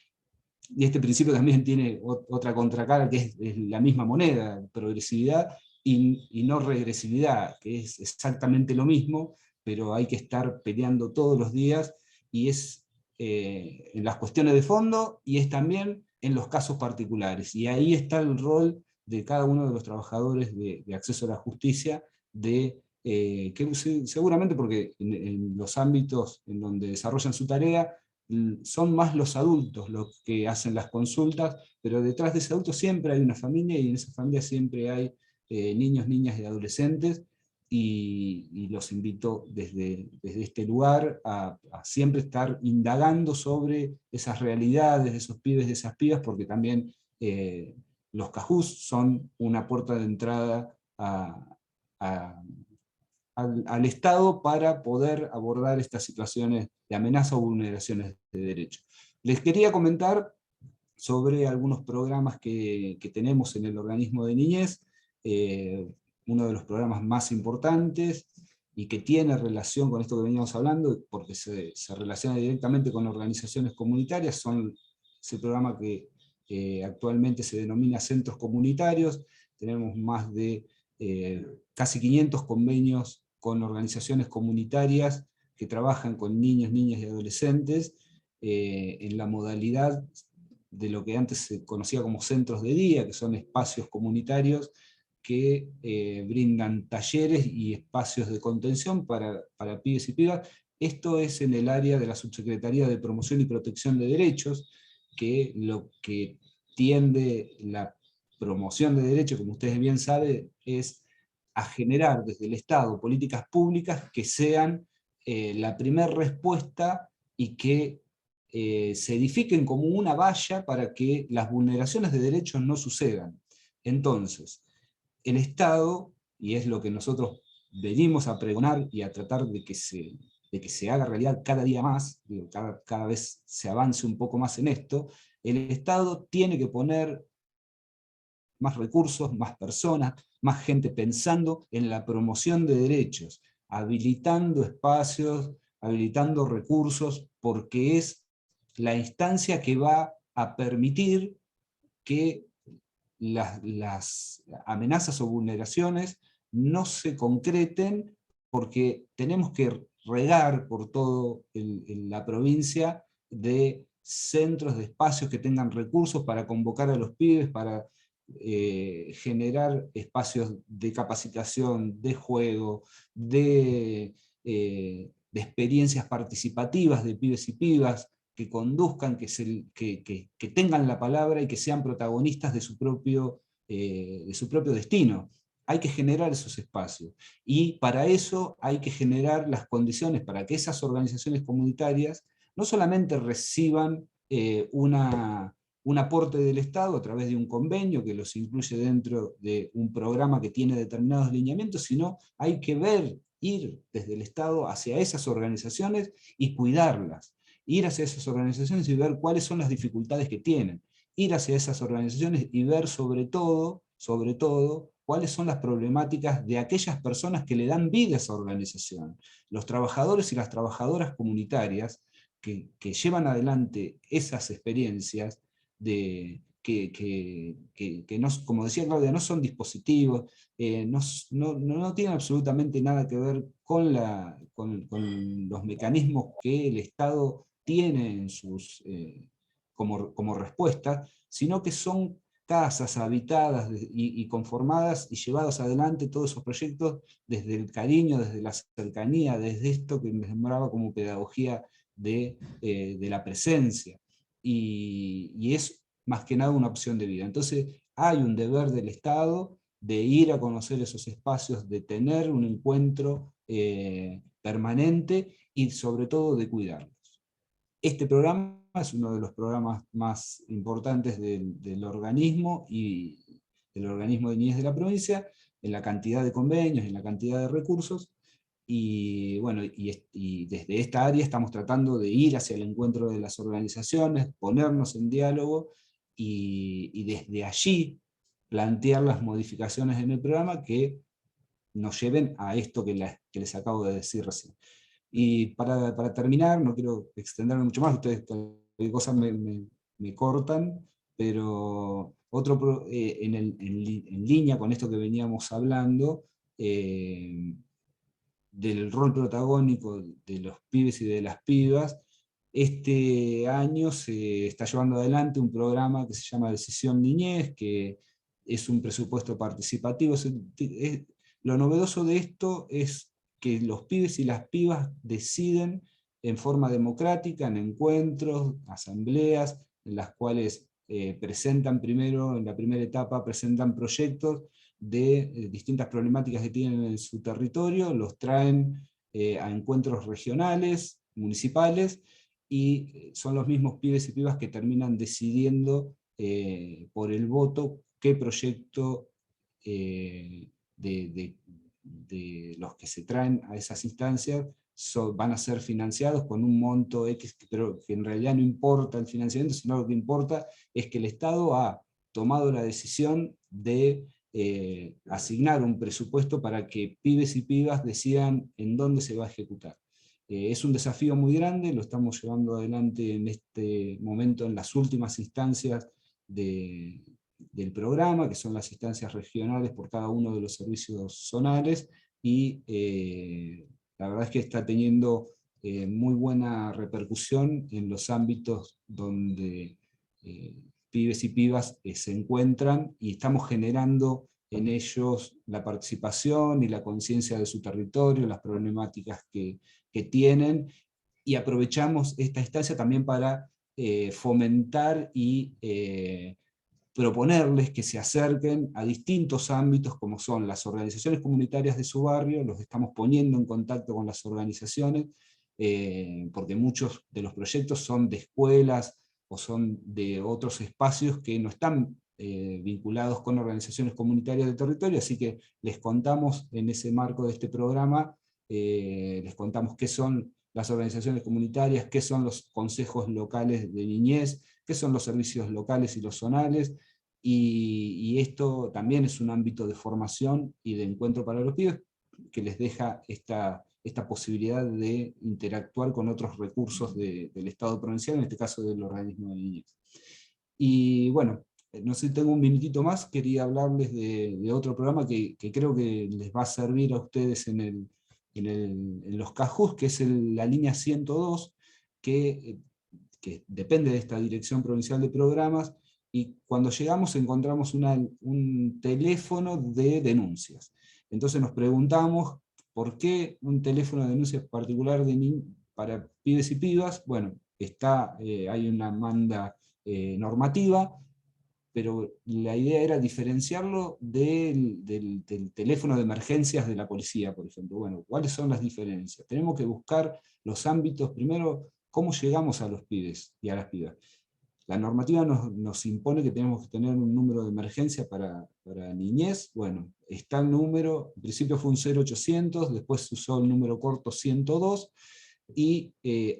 este principio también tiene otra contracara, que es la misma moneda, progresividad y no regresividad, que es exactamente lo mismo, pero hay que estar peleando todos los días, y es en las cuestiones de fondo, y es también en los casos particulares. Y ahí está el rol de cada uno de los trabajadores de acceso a la justicia, que seguramente, porque en los ámbitos en donde desarrollan su tarea, son más los adultos los que hacen las consultas, pero detrás de ese adulto siempre hay una familia, y en esa familia siempre hay niños, niñas y adolescentes, y los invito desde este lugar a siempre estar indagando sobre esas realidades de esos pibes, de esas pibas, porque también los CAJUS son una puerta de entrada al Estado para poder abordar estas situaciones de amenaza o vulneraciones de derechos. Les quería comentar sobre algunos programas que tenemos en el organismo de niñez. uno de los programas más importantes, y que tiene relación con esto que veníamos hablando, porque se relaciona directamente con organizaciones comunitarias. Es el programa que actualmente se denomina Centros Comunitarios. Tenemos más de casi 500 convenios con organizaciones comunitarias que trabajan con niños, niñas y adolescentes en la modalidad de lo que antes se conocía como centros de día, que son espacios comunitarios que brindan talleres y espacios de contención para pibes y pibas. Esto es en el área de la Subsecretaría de Promoción y Protección de Derechos, que lo que tiende la promoción de derechos, como ustedes bien saben, es a generar desde el Estado políticas públicas que sean la primera respuesta y que se edifiquen como una valla para que las vulneraciones de derechos no sucedan. Entonces, el Estado, y es lo que nosotros venimos a pregonar y a tratar de que se haga realidad cada día más, cada vez se avance un poco más en esto, el Estado tiene que poner más recursos, más personas, más gente pensando en la promoción de derechos, habilitando espacios, habilitando recursos, porque es la instancia que va a permitir que las amenazas o vulneraciones no se concreten, porque tenemos que regar por toda la provincia de centros, de espacios que tengan recursos para convocar a los pibes, para generar espacios de capacitación, de juego, de experiencias participativas de pibes y pibas, que conduzcan, que tengan la palabra y que sean protagonistas de su propio destino. Hay que generar esos espacios. Y para eso hay que generar las condiciones para que esas organizaciones comunitarias no solamente reciban un aporte del Estado a través de un convenio que los incluye dentro de un programa que tiene determinados lineamientos, sino hay que ir desde el Estado hacia esas organizaciones y cuidarlas. Ir hacia esas organizaciones y ver cuáles son las dificultades que tienen. Ir hacia esas organizaciones y ver sobre todo, cuáles son las problemáticas de aquellas personas que le dan vida a esa organización. Los trabajadores y las trabajadoras comunitarias que llevan adelante esas experiencias, que no, como decía Claudia, no son dispositivos, no tienen absolutamente nada que ver con los mecanismos que el Estado tiene en como respuesta, sino que son casas habitadas y conformadas y llevados adelante todos esos proyectos desde el cariño, desde la cercanía, desde esto que me sembraba como pedagogía de la presencia. Y es más que nada una opción de vida. Entonces hay un deber del Estado de ir a conocer esos espacios, de tener un encuentro permanente y sobre todo de cuidarlos. Este programa es uno de los programas más importantes del organismo y del organismo de niñez de la provincia, en la cantidad de convenios, en la cantidad de recursos, y bueno, y desde esta área estamos tratando de ir hacia el encuentro de las organizaciones, ponernos en diálogo, y desde allí plantear las modificaciones en el programa que nos lleven a esto que les acabo de decir recién. Y para terminar, no quiero extenderme mucho más, ustedes cualquier cosa me cortan, pero en línea con esto que veníamos hablando, del rol protagónico de los pibes y de las pibas, este año se está llevando adelante un programa que se llama Decisión Niñez, que es un presupuesto participativo. Lo novedoso de esto es que los pibes y las pibas deciden en forma democrática, en encuentros, asambleas, en las cuales presentan primero, en la primera etapa, presentan proyectos de distintas problemáticas que tienen en su territorio, los traen a encuentros regionales, municipales, y son los mismos pibes y pibas que terminan decidiendo por el voto qué proyecto de los que se traen a esas instancias van a ser financiados con un monto X, pero que en realidad no importa el financiamiento, sino lo que importa es que el Estado ha tomado la decisión de asignar un presupuesto para que pibes y pibas decidan en dónde se va a ejecutar. Es un desafío muy grande, lo estamos llevando adelante en este momento en las últimas instancias del programa, que son las instancias regionales por cada uno de los servicios zonales, y la verdad es que está teniendo muy buena repercusión en los ámbitos donde pibes y pibas se encuentran, y estamos generando en ellos la participación y la conciencia de su territorio, las problemáticas que tienen, y aprovechamos esta instancia también para fomentar y proponerles que se acerquen a distintos ámbitos como son las organizaciones comunitarias de su barrio. Los estamos poniendo en contacto con las organizaciones, porque muchos de los proyectos son de escuelas o son de otros espacios que no están vinculados con organizaciones comunitarias del territorio, así que les contamos en ese marco de este programa, les contamos qué son las organizaciones comunitarias, qué son los consejos locales de niñez, qué son los servicios locales y los zonales, y esto también es un ámbito de formación y de encuentro para los pibes, que les deja esta posibilidad de interactuar con otros recursos del Estado provincial, en este caso del organismo de niñez. Y bueno, no sé si tengo un minutito más, quería hablarles de otro programa que creo que les va a servir a ustedes en los CAJUS, que es la línea 102, que depende de esta Dirección Provincial de Programas, y cuando llegamos encontramos un teléfono de denuncias. Entonces nos preguntamos, ¿por qué un teléfono de denuncias particular para pibes y pibas? Bueno, hay una manda normativa, pero la idea era diferenciarlo del teléfono de emergencias de la policía, por ejemplo. Bueno, ¿cuáles son las diferencias? Tenemos que buscar los ámbitos, primero, cómo llegamos a los pibes y a las pibas. La normativa nos impone que tenemos que tener un número de emergencia para niñez. Bueno, está el número, en principio fue un 0800, después se usó el número corto 102, y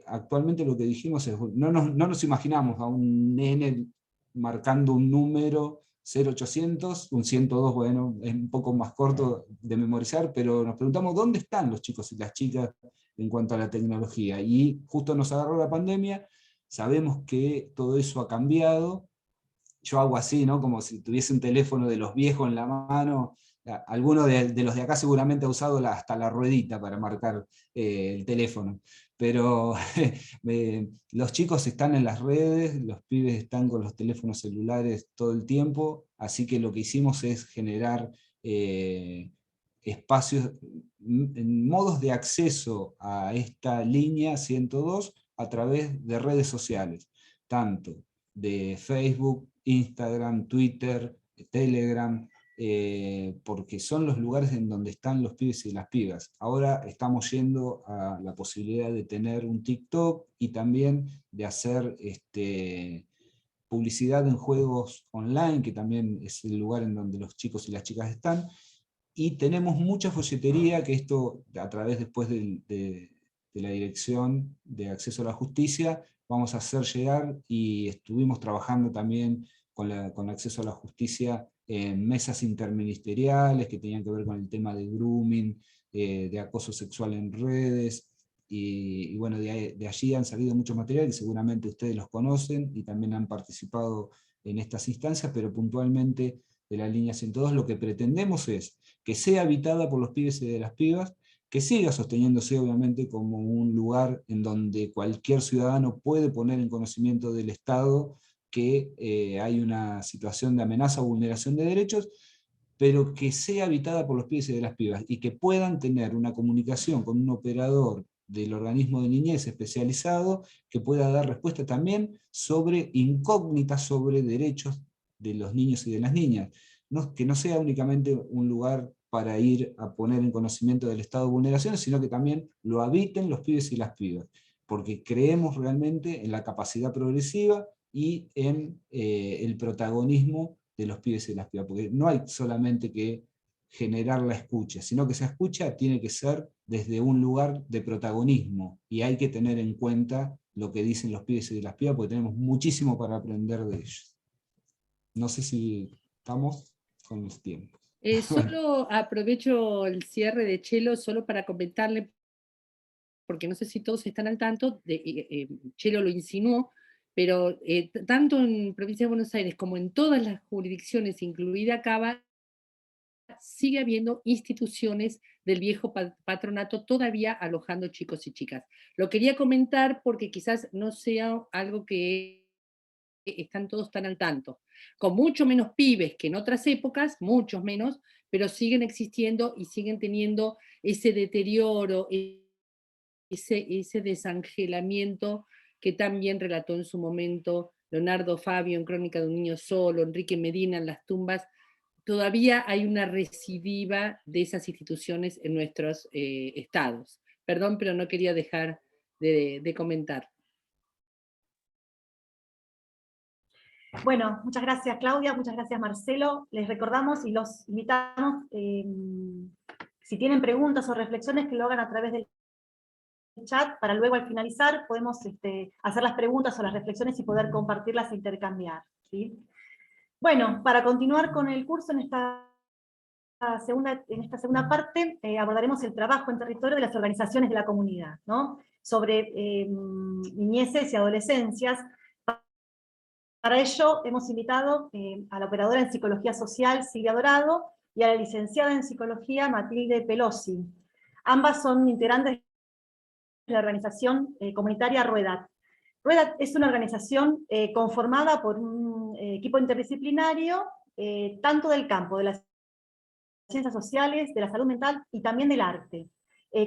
actualmente lo que dijimos es, no nos imaginamos a un nene marcando un número 0800, un 102, bueno, es un poco más corto de memorizar, pero nos preguntamos dónde están los chicos y las chicas en cuanto a la tecnología. Y justo nos agarró la pandemia, sabemos que todo eso ha cambiado. Yo hago así, ¿no? Como si tuviese un teléfono de los viejos en la mano. Alguno de los de acá seguramente ha usado hasta la ruedita para marcar el teléfono. Pero los chicos están en las redes, los pibes están con los teléfonos celulares todo el tiempo, así que lo que hicimos es generar espacios, modos de acceso a esta línea 102 a través de redes sociales, tanto de Facebook, Instagram, Twitter, Telegram, porque son los lugares en donde están los pibes y las pibas. Ahora estamos yendo a la posibilidad de tener un TikTok y también de hacer publicidad en juegos online, que también es el lugar en donde los chicos y las chicas están. Y tenemos mucha folletería, que esto a través después de la Dirección de Acceso a la Justicia vamos a hacer llegar, y estuvimos trabajando también con Acceso a la Justicia en mesas interministeriales que tenían que ver con el tema de grooming, de acoso sexual en redes, y bueno, de allí han salido muchos materiales que seguramente ustedes los conocen y también han participado en estas instancias, pero puntualmente de la línea 102 lo que pretendemos es que sea habitada por los pibes y de las pibas, que siga sosteniéndose obviamente como un lugar en donde cualquier ciudadano puede poner en conocimiento del Estado que hay una situación de amenaza o vulneración de derechos, pero que sea habitada por los pibes y de las pibas, y que puedan tener una comunicación con un operador del organismo de niñez especializado que pueda dar respuesta también sobre incógnitas sobre derechos de los niños y de las niñas. Que no sea únicamente un lugar para ir a poner en conocimiento del estado de vulneraciones, sino que también lo habiten los pibes y las pibas, porque creemos realmente en la capacidad progresiva y en el protagonismo de los pibes y las pibas, porque no hay solamente que generar la escucha, sino que esa escucha tiene que ser desde un lugar de protagonismo, y hay que tener en cuenta lo que dicen los pibes y las pibas, porque tenemos muchísimo para aprender de ellos. No sé si estamos con los tiempos. Solo aprovecho el cierre de Chelo solo para comentarle, porque no sé si todos están al tanto, Chelo lo insinuó, pero tanto en Provincia de Buenos Aires como en todas las jurisdicciones, incluida Cava, sigue habiendo instituciones del viejo patronato todavía alojando chicos y chicas. Lo quería comentar porque quizás no sea algo que están todos tan al tanto. Con mucho menos pibes que en otras épocas, muchos menos, pero siguen existiendo y siguen teniendo ese deterioro, ese desangelamiento que también relató en su momento Leonardo Fabio en Crónica de un niño solo, Enrique Medina en Las tumbas. Todavía hay una recidiva de esas instituciones en nuestros estados. Perdón, pero no quería dejar de comentar. Bueno, muchas gracias Claudia, muchas gracias Marcelo. Les recordamos y los invitamos, si tienen preguntas o reflexiones, que lo hagan a través del chat, para luego al finalizar podemos hacer las preguntas o las reflexiones y poder compartirlas e intercambiar, ¿sí? Bueno, para continuar con el curso en esta segunda parte, abordaremos el trabajo en territorio de las organizaciones de la comunidad, ¿no? Sobre niñeces y adolescencias. Para ello hemos invitado a la operadora en Psicología Social, Silvia Dorado, y a la licenciada en Psicología, Matilde Pelosi. Ambas son integrantes de la organización comunitaria Ruedat. Ruedat es una organización conformada por un equipo interdisciplinario, tanto del campo de las ciencias sociales, de la salud mental y también del arte,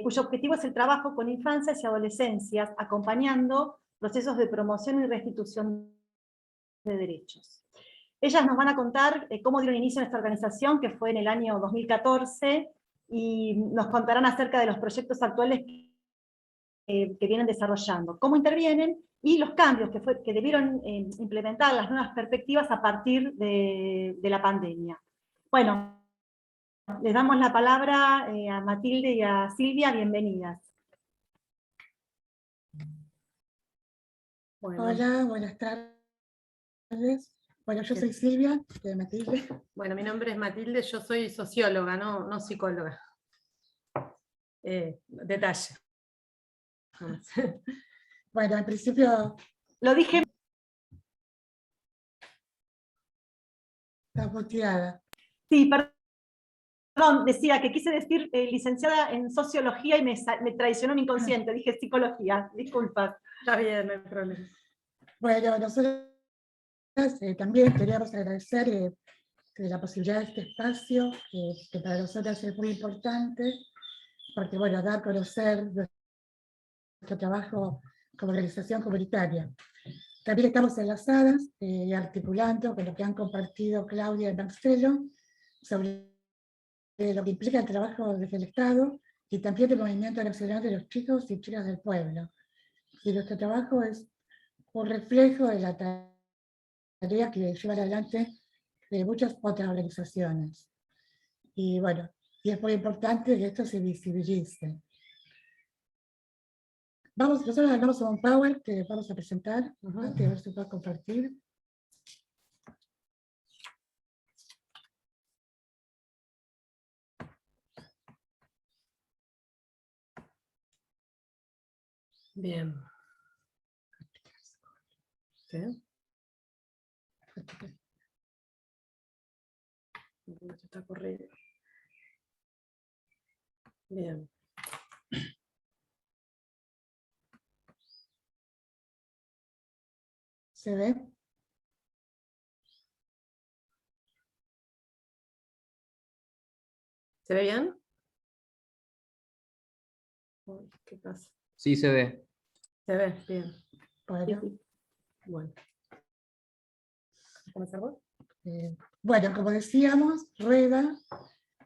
cuyo objetivo es el trabajo con infancias y adolescencias, acompañando procesos de promoción y restitución de derechos. Ellas nos van a contar cómo dieron inicio a esta organización, que fue en el año 2014, y nos contarán acerca de los proyectos actuales que vienen desarrollando, cómo intervienen, y los cambios que debieron implementar, las nuevas perspectivas a partir de la pandemia. Bueno, les damos la palabra a Matilde y a Silvia, bienvenidas. Bueno. Hola, buenas tardes. Bueno, yo soy Silvia, de Matilde. Bueno, mi nombre es Matilde, yo soy socióloga, no psicóloga. Detalle. Bueno, al principio... Lo dije... Está boteada. Sí, perdón, decía que quise decir licenciada en sociología y me traicionó mi inconsciente, dije psicología, disculpas. Está bien, no hay problema. Bueno, nosotros también queríamos agradecer la posibilidad de este espacio, que para nosotros es muy importante, porque bueno, da a conocer nuestro trabajo como organización comunitaria. También estamos enlazadas y articulando con lo que han compartido Claudia y Marcelo sobre lo que implica el trabajo desde el Estado y también el movimiento nacional de los chicos y chicas del pueblo. Y nuestro trabajo es un reflejo de la tarea que llevan adelante de muchas otras organizaciones. Y bueno, y es muy importante que esto se visibilice. Nosotros hablamos de un Power que vamos a presentar, que a ver si puedo compartir. Bien. ¿Sí? Está corriendo. Bien. ¿Se ve? ¿Se ve bien? Uy, ¿qué pasa? Sí, se ve. Se ve, bien. Bueno. ¿Comenzar vos? Bueno, como decíamos, Rueda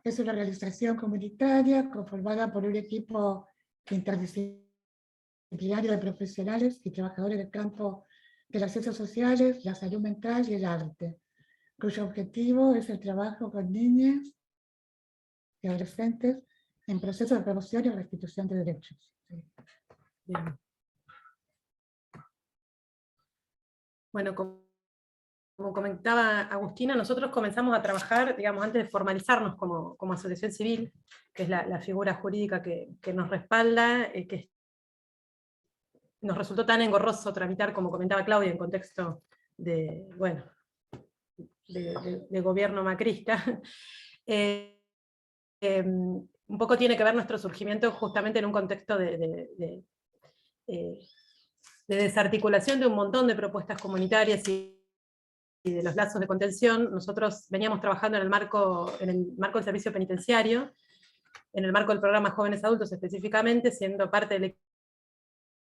es una organización comunitaria conformada por un equipo interdisciplinario de profesionales y trabajadores del campo de las ciencias sociales, la salud mental y el arte, cuyo objetivo es el trabajo con niñas y adolescentes en procesos de promoción y restitución de derechos. Bien. Bueno, como como comentaba Agustina, nosotros comenzamos a trabajar, digamos, antes de formalizarnos como asociación civil, que es la figura jurídica que nos respalda, que nos resultó tan engorroso tramitar, como comentaba Claudia, en contexto de, bueno, de gobierno macrista. Un poco tiene que ver nuestro surgimiento justamente en un contexto de desarticulación de un montón de propuestas comunitarias y de los lazos de contención. Nosotros veníamos trabajando en el marco del servicio penitenciario, en el marco del programa Jóvenes Adultos específicamente, siendo parte del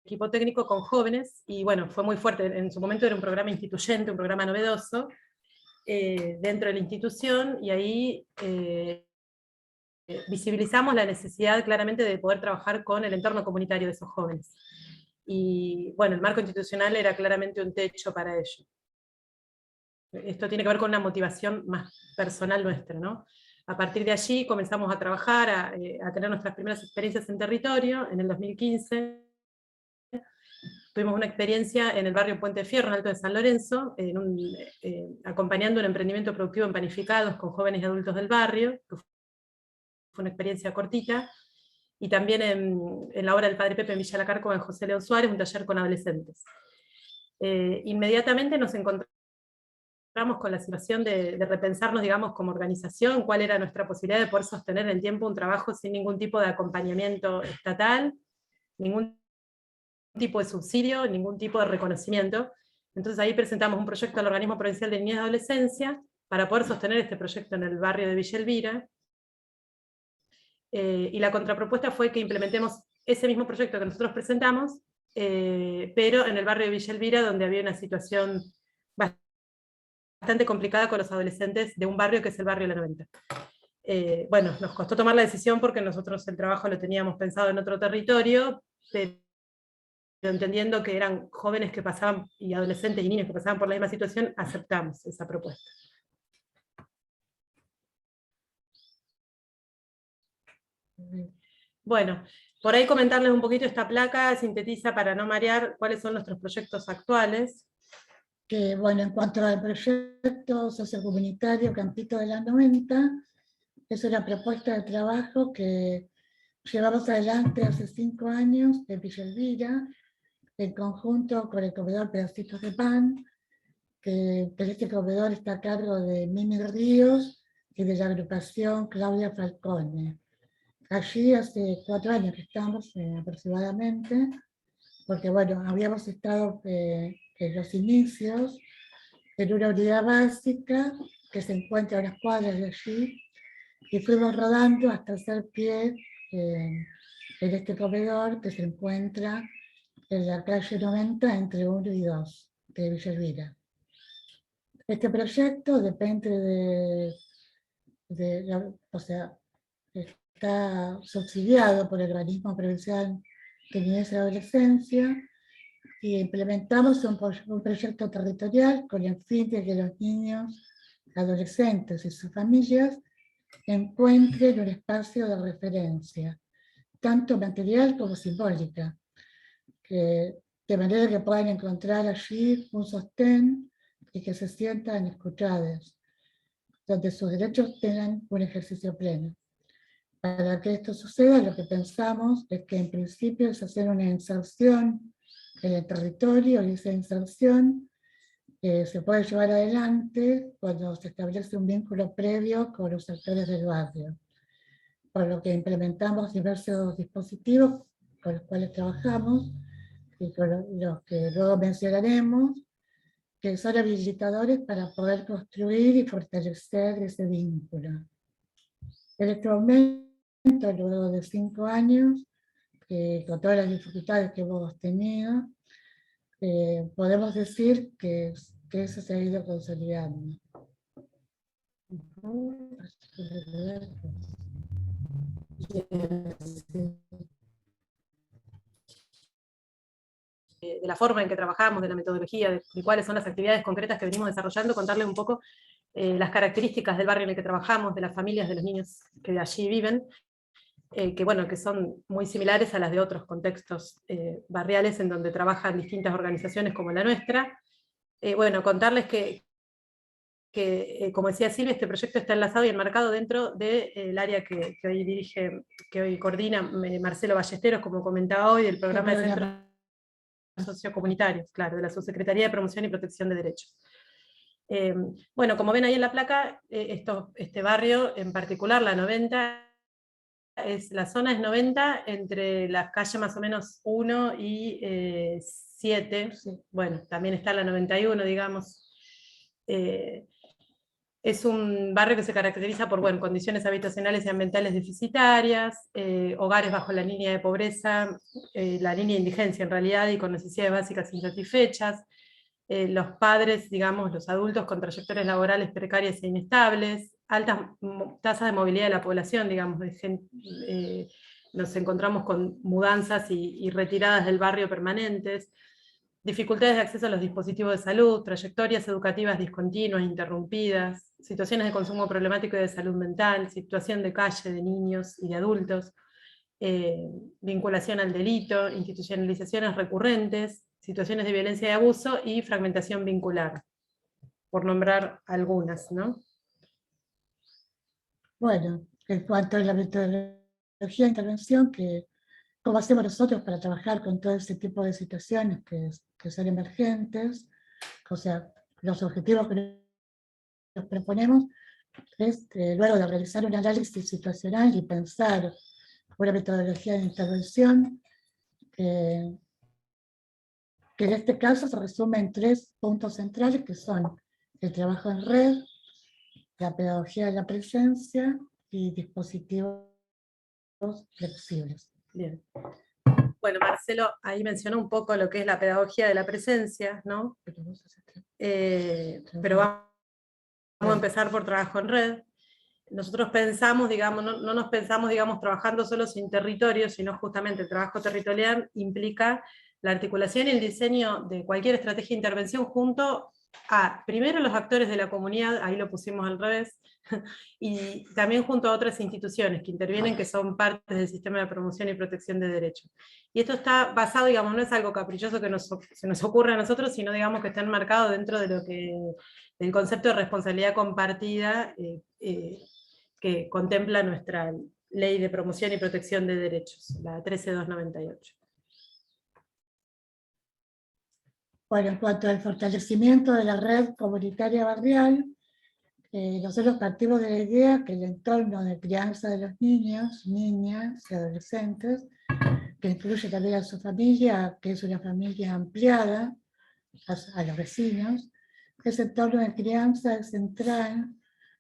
equipo técnico con jóvenes, y bueno, fue muy fuerte. En su momento era un programa instituyente, un programa novedoso, dentro de la institución, y ahí visibilizamos la necesidad claramente de poder trabajar con el entorno comunitario de esos jóvenes. Y bueno, el marco institucional era claramente un techo para ello. Esto tiene que ver con una motivación más personal nuestra, ¿no? A partir de allí comenzamos a trabajar, a tener nuestras primeras experiencias en territorio. En el 2015 tuvimos una experiencia en el barrio Puente de Fierro, en Alto de San Lorenzo, acompañando un emprendimiento productivo en panificados con jóvenes y adultos del barrio, que fue una experiencia cortita, y también en la obra del Padre Pepe en Villa La Cárcova, en José León Suárez, un taller con adolescentes. Inmediatamente nos encontramos con la situación de repensarnos, digamos, como organización, cuál era nuestra posibilidad de poder sostener en el tiempo un trabajo sin ningún tipo de acompañamiento estatal, ningún tipo de subsidio, ningún tipo de reconocimiento. Entonces ahí presentamos un proyecto al Organismo Provincial de Niñez y Adolescencia para poder sostener este proyecto en el barrio de Villa Elvira. Y la contrapropuesta fue que implementemos ese mismo proyecto que nosotros presentamos, pero en el barrio de Villa Elvira, donde había una situación bastante complicada con los adolescentes de un barrio que es el barrio La 90. Bueno, nos costó tomar la decisión porque nosotros el trabajo lo teníamos pensado en otro territorio, pero entendiendo que eran jóvenes que pasaban, y adolescentes y niños que pasaban por la misma situación, aceptamos esa propuesta. Bueno, por ahí comentarles un poquito, esta placa sintetiza, para no marear, cuáles son nuestros proyectos actuales. Que bueno, en cuanto al proyecto sociocomunitario Campito de la 90, es una propuesta de trabajo que llevamos adelante hace 5 años en Villa Elvira, en conjunto con el comedor Pedacitos de Pan, que este comedor está a cargo de Mimi Ríos y de la agrupación Claudia Falcone. Allí hace 4 años que estamos aproximadamente, porque bueno, habíamos estado en los inicios en una unidad básica que se encuentra a unas cuadras de allí, y fuimos rodando hasta hacer pie en este comedor que se encuentra en la calle 90 entre 1 y 2 de Villa Elvira. Este proyecto depende o sea, está subsidiado por el Organismo Provincial de Niñez y Adolescencia, y implementamos un proyecto territorial con el fin de que los niños, adolescentes y sus familias encuentren un espacio de referencia, tanto material como simbólica, de manera que puedan encontrar allí un sostén y que se sientan escuchados, donde sus derechos tengan un ejercicio pleno. Para que esto suceda, lo que pensamos es que en principio es hacer una inserción en el territorio, y esa inserción se puede llevar adelante cuando se establece un vínculo previo con los actores del barrio. Por lo que implementamos diversos dispositivos con los cuales trabajamos, y con los que luego mencionaremos, que son habilitadores para poder construir y fortalecer ese vínculo. En este momento, luego de 5 años, con todas las dificultades que hemos tenido, podemos decir que eso se ha ido consolidando. De la forma en que trabajamos, de la metodología, de cuáles son las actividades concretas que venimos desarrollando, contarles un poco las características del barrio en el que trabajamos, de las familias, de los niños que allí viven, que bueno, que son muy similares a las de otros contextos barriales en donde trabajan distintas organizaciones como la nuestra. Bueno, contarles que como decía Silvia, este proyecto está enlazado y enmarcado dentro del área que hoy dirige, que hoy coordina Marcelo Ballesteros, como comentaba hoy, del programa de centros sociocomunitarios, claro, de la Subsecretaría de Promoción y Protección de Derechos. Bueno, como ven ahí en la placa, este barrio en particular, la 90, la zona es 90 entre las calles más o menos 1 y 7, Sí. bueno, también está la 91, digamos. Es un barrio que se caracteriza por condiciones habitacionales y ambientales deficitarias, hogares bajo la línea de pobreza, la línea de indigencia en realidad, y con necesidades básicas insatisfechas, los padres, digamos, los adultos con trayectorias laborales precarias e inestables, altas tasas de movilidad de la población, digamos, nos encontramos con mudanzas y retiradas del barrio permanentes, dificultades de acceso a los dispositivos de salud, trayectorias educativas discontinuas, interrumpidas, situaciones de consumo problemático y de salud mental, situación de calle de niños y de adultos, vinculación al delito, institucionalizaciones recurrentes, situaciones de violencia y abuso y fragmentación vincular, por nombrar algunas, ¿no? Bueno, en cuanto a la metodología de intervención, ¿cómo hacemos nosotros para trabajar con todo ese tipo de situaciones que son emergentes? O sea, los objetivos que nos proponemos es, luego de realizar un análisis situacional y pensar una metodología de intervención, que en este caso se resume en 3 puntos centrales, que son el trabajo en red, la pedagogía de la presencia y dispositivos flexibles. Bien. Bueno, Marcelo ahí mencionó un poco lo que es la pedagogía de la presencia, ¿no? Pero vamos a empezar por trabajo en red. Nosotros pensamos, digamos, no nos pensamos, digamos, trabajando solo sin territorio, sino justamente el trabajo territorial implica la articulación y el diseño de cualquier estrategia de intervención junto a, primero, los actores de la comunidad, ahí lo pusimos al revés, y también junto a otras instituciones que intervienen, que son partes del sistema de promoción y protección de derechos. Y esto está basado, digamos, no es algo caprichoso que se nos ocurre a nosotros, sino, digamos, que está enmarcado dentro de del concepto de responsabilidad compartida que contempla nuestra Ley de Promoción y Protección de Derechos, la 13298. Bueno, en cuanto al fortalecimiento de la red comunitaria barrial, nosotros partimos de la idea que el entorno de crianza de los niños, niñas y adolescentes, que incluye también a su familia, que es una familia ampliada, a los vecinos, ese entorno de crianza es central,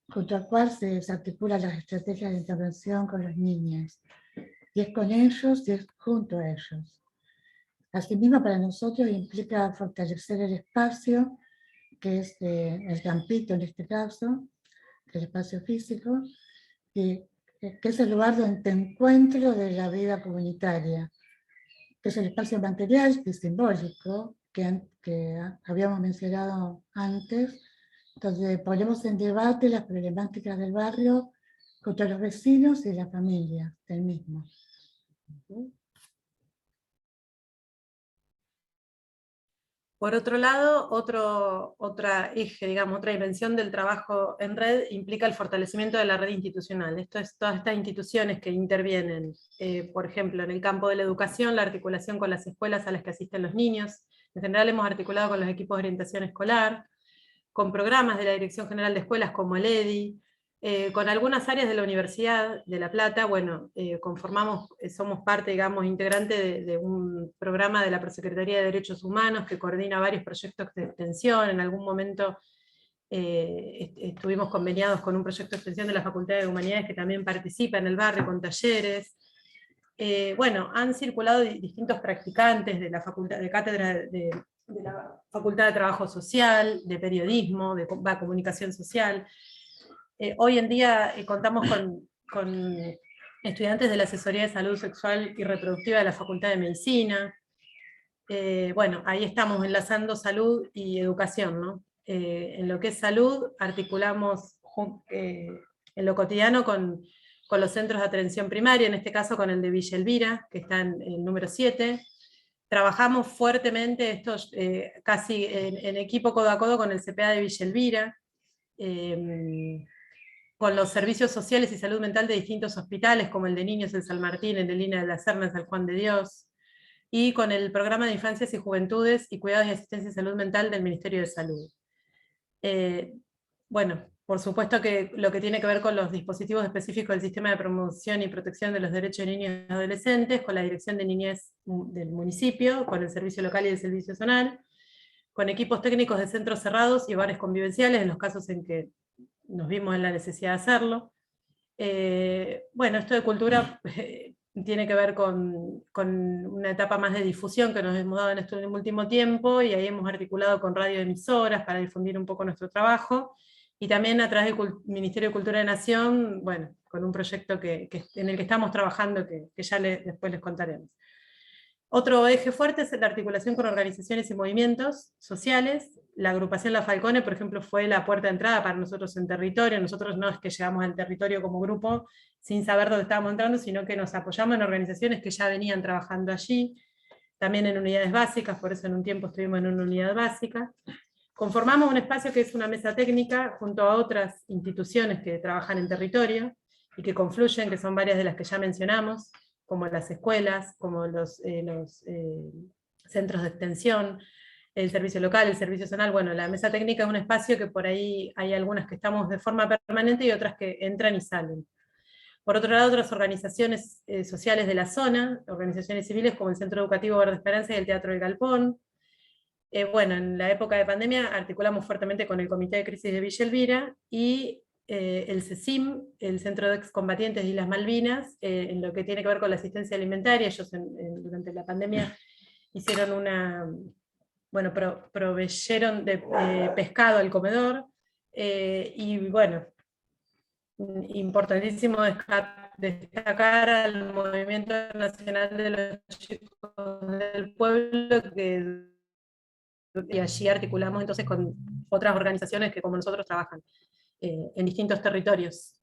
junto al cual se articulan las estrategias de intervención con los niños. Y es con ellos y es junto a ellos. Asimismo, para nosotros implica fortalecer el espacio, que es el campito en este caso, el espacio físico, y que es el lugar de encuentro de la vida comunitaria, que es el espacio material y simbólico que habíamos mencionado antes, donde ponemos en debate las problemáticas del barrio contra los vecinos y la familia del mismo. Por otro lado, otra eje, digamos, otra dimensión del trabajo en red implica el fortalecimiento de la red institucional. Esto es todas estas instituciones que intervienen, por ejemplo, en el campo de la educación, la articulación con las escuelas a las que asisten los niños. En general hemos articulado con los equipos de orientación escolar, con programas de la Dirección General de Escuelas como el EDI, con algunas áreas de la Universidad de La Plata. Bueno, somos parte, digamos, integrante de un programa de la Prosecretaría de Derechos Humanos que coordina varios proyectos de extensión. En algún momento estuvimos conveniados con un proyecto de extensión de la Facultad de Humanidades que también participa en el barrio con talleres. Bueno, han circulado distintos practicantes de la facultad, de cátedra de la Facultad de Trabajo Social, de Periodismo, de Comunicación Social. Hoy en día contamos con estudiantes de la Asesoría de Salud Sexual y Reproductiva de la Facultad de Medicina. Bueno, ahí estamos enlazando salud y educación, ¿no? En lo que es salud, articulamos en lo cotidiano con los centros de atención primaria, en este caso con el de Villa Elvira, que está en el número 7. Trabajamos fuertemente, casi en equipo codo a codo con el CPA de Villa Elvira. con los servicios sociales y salud mental de distintos hospitales, como el de niños en San Martín, el de Lina de la Serna en San Juan de Dios, y con el programa de infancias y juventudes y cuidados y asistencia y salud mental del Ministerio de Salud. Bueno, por supuesto que lo que tiene que ver con los dispositivos específicos del Sistema de Promoción y Protección de los Derechos de Niños y Adolescentes, con la Dirección de Niñez del municipio, con el Servicio Local y el Servicio Zonal, con equipos técnicos de centros cerrados y hogares convivenciales en los casos en que nos vimos en la necesidad de hacerlo. Bueno, esto de cultura tiene que ver con una etapa más de difusión que nos hemos dado en este último tiempo, y ahí hemos articulado con radioemisoras para difundir un poco nuestro trabajo, y también a través del Ministerio de Cultura de Nación, bueno, con un proyecto en el que estamos trabajando, que ya después les contaremos. Otro eje fuerte es la articulación con organizaciones y movimientos sociales. La agrupación La Falcone, por ejemplo, fue la puerta de entrada para nosotros en territorio. Nosotros no es que llegamos al territorio como grupo sin saber dónde estábamos entrando, sino que nos apoyamos en organizaciones que ya venían trabajando allí, también en unidades básicas, por eso en un tiempo estuvimos en una unidad básica. Conformamos un espacio que es una mesa técnica junto a otras instituciones que trabajan en territorio y que confluyen, que son varias de las que ya mencionamos, como las escuelas, como los centros de extensión, el servicio local, el servicio zonal. Bueno, la mesa técnica es un espacio que por ahí hay algunas que estamos de forma permanente y otras que entran y salen. Por otro lado, otras organizaciones sociales de la zona, organizaciones civiles como el Centro Educativo Verde Esperanza y el Teatro del Galpón. Bueno, en la época de pandemia articulamos fuertemente con el Comité de Crisis de Villa Elvira y el CECIM, el Centro de Excombatientes de Islas Malvinas, en lo que tiene que ver con la asistencia alimentaria. Ellos durante la pandemia hicieron bueno, proveyeron de pescado al comedor, y bueno, importantísimo destacar al Movimiento Nacional de los Chicos del Pueblo, y allí articulamos entonces con otras organizaciones que como nosotros trabajan en distintos territorios.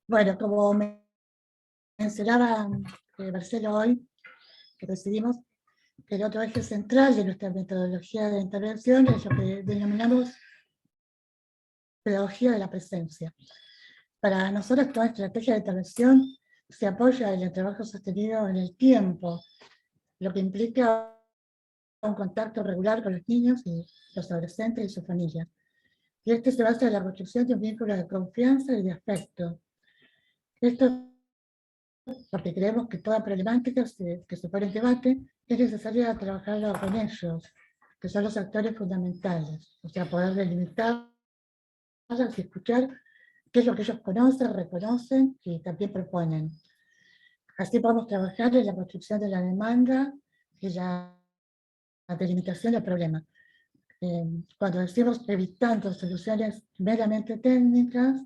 Bueno, como mencionaba Marcelo hoy, que decidimos que el otro eje central de nuestra metodología de intervención es lo que denominamos pedagogía de la presencia. Para nosotros toda estrategia de intervención se apoya en el trabajo sostenido en el tiempo, lo que implica un contacto regular con los niños y los adolescentes y sus familias. Y este se basa en la construcción de un vínculo de confianza y de afecto. Esto porque creemos que toda problemática que se pone en debate es necesario trabajarla con ellos, que son los actores fundamentales, o sea, poder delimitarlas y escuchar qué es lo que ellos conocen, reconocen y también proponen. Así podemos trabajar en la construcción de la demanda y la delimitación del problema. Cuando decimos evitando soluciones meramente técnicas,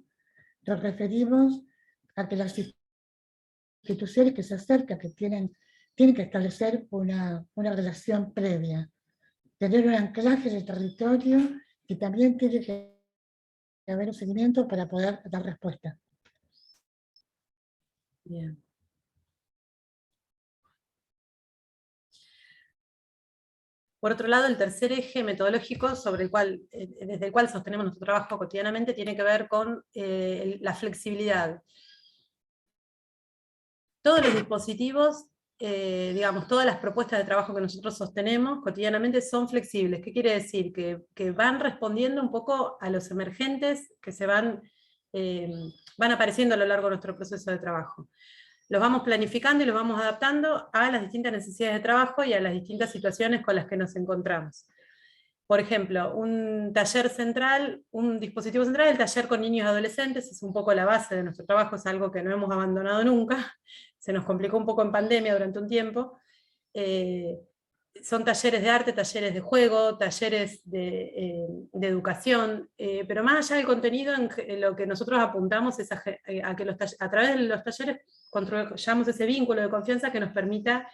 nos referimos a que las instituciones que se acercan, que tienen que establecer una relación previa, tener un anclaje en el territorio, y también tiene que haber un seguimiento para poder dar respuesta. Bien. Por otro lado, el tercer eje metodológico desde el cual sostenemos nuestro trabajo cotidianamente tiene que ver con la flexibilidad. Todos los dispositivos, digamos, todas las propuestas de trabajo que nosotros sostenemos cotidianamente son flexibles. ¿Qué quiere decir? Que van respondiendo un poco a los emergentes que van apareciendo a lo largo de nuestro proceso de trabajo. Los vamos planificando y los vamos adaptando a las distintas necesidades de trabajo y a las distintas situaciones con las que nos encontramos. Por ejemplo, un taller central, un dispositivo central, el taller con niños y adolescentes, es un poco la base de nuestro trabajo, es algo que no hemos abandonado nunca, se nos complicó un poco en pandemia durante un tiempo. Son talleres de arte, talleres de juego, talleres de educación, pero más allá del contenido, en lo que nosotros apuntamos es a que a través de los talleres construyamos ese vínculo de confianza que nos permita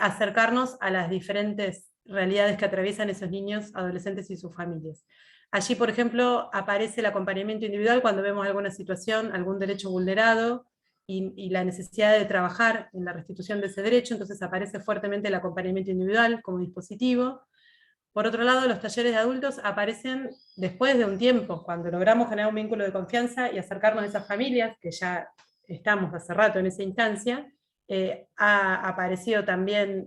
acercarnos a las diferentes realidades que atraviesan esos niños, adolescentes y sus familias. Allí, por ejemplo, aparece el acompañamiento individual cuando vemos alguna situación, algún derecho vulnerado, y la necesidad de trabajar en la restitución de ese derecho, entonces aparece fuertemente el acompañamiento individual como dispositivo. Por otro lado, los talleres de adultos aparecen después de un tiempo, cuando logramos generar un vínculo de confianza y acercarnos a esas familias, que ya estamos hace rato en esa instancia. Ha aparecido también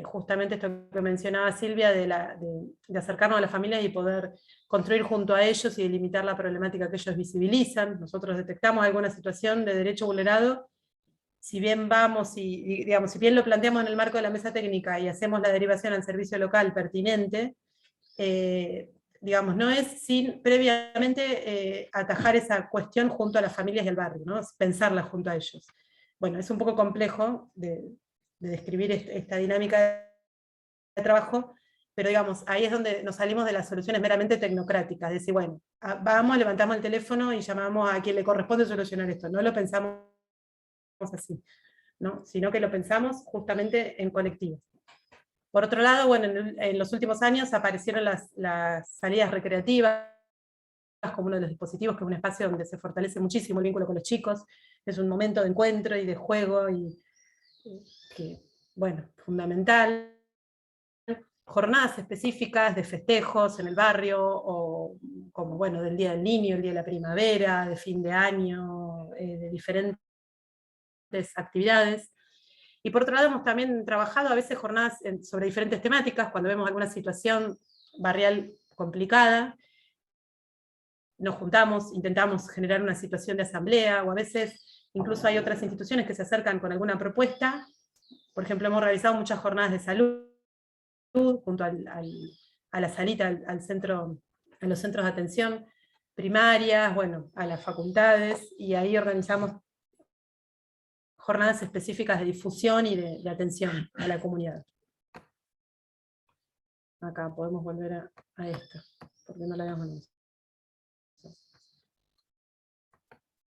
justamente esto que mencionaba Silvia, de acercarnos a las familias y poder construir junto a ellos y delimitar la problemática que ellos visibilizan. Nosotros detectamos alguna situación de derecho vulnerado, si bien vamos y digamos, si bien lo planteamos en el marco de la mesa técnica y hacemos la derivación al servicio local pertinente, digamos, no es sin previamente atajar esa cuestión junto a las familias y el barrio, ¿no? Pensarla junto a ellos. Bueno, es un poco complejo de describir esta dinámica de trabajo, pero digamos, ahí es donde nos salimos de las soluciones meramente tecnocráticas, de decir, bueno, vamos, levantamos el teléfono y llamamos a quien le corresponde solucionar esto, no lo pensamos así, ¿no? Sino que lo pensamos justamente en colectivo. Por otro lado, bueno, en los últimos años aparecieron las salidas recreativas como uno de los dispositivos, que es un espacio donde se fortalece muchísimo el vínculo con los chicos, es un momento de encuentro y de juego, y que, bueno, fundamental. Jornadas específicas de festejos en el barrio, o como, bueno, del Día del Niño, el Día de la Primavera, de fin de año, de diferentes actividades. Y por otro lado hemos también trabajado a veces jornadas sobre diferentes temáticas, cuando vemos alguna situación barrial complicada, nos juntamos, intentamos generar una situación de asamblea, o a veces incluso hay otras instituciones que se acercan con alguna propuesta. Por ejemplo, hemos realizado muchas jornadas de salud, junto a la salita, al centro, a los centros de atención primarias, bueno, a las facultades, y ahí organizamos jornadas específicas de difusión y de atención a la comunidad. Acá podemos volver a esto, porque no la habíamos visto.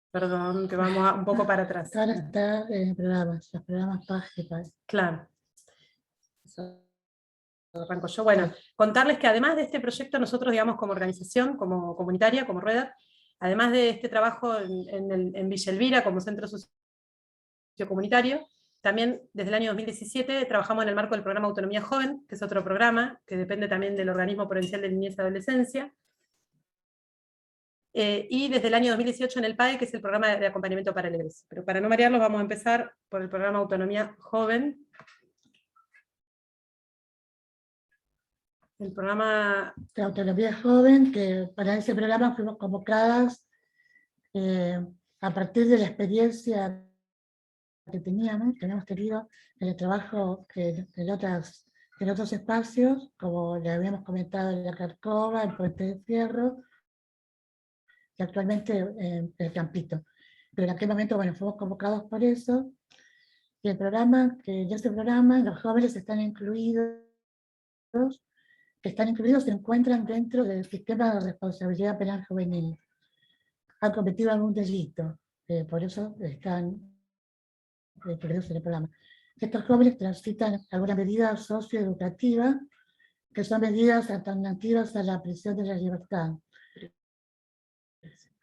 Perdón, que vamos un poco para atrás. Ahora está en programas, los programas PAG. Claro. Eso arranco yo. Bueno, contarles que además de este proyecto, nosotros, digamos, como organización, como comunitaria, como Rueda, además de este trabajo en Villa Elvira como centro sociocomunitario, también desde el año 2017 trabajamos en el marco del programa Autonomía Joven, que es otro programa que depende también del Organismo Provincial de Niñez y Adolescencia, y desde el año 2018 en el PAE, que es el programa de acompañamiento para el egreso. Pero para no marearlos, vamos a empezar por el programa Autonomía Joven. El programa de Autonomía Joven, que para ese programa fuimos convocadas a partir de la experiencia que hemos tenido en el trabajo en otros espacios, como le habíamos comentado en la Carcova, el Puente de Fierro, y actualmente en el Campito. Pero en aquel momento, bueno, fuimos convocados por eso, y el programa, que en ese programa los jóvenes están incluidos, se encuentran dentro del sistema de responsabilidad penal juvenil. Han cometido algún delito, por eso están incluidos en el programa. Estos jóvenes transitan alguna medida socioeducativa, que son medidas alternativas a la prisión de la libertad.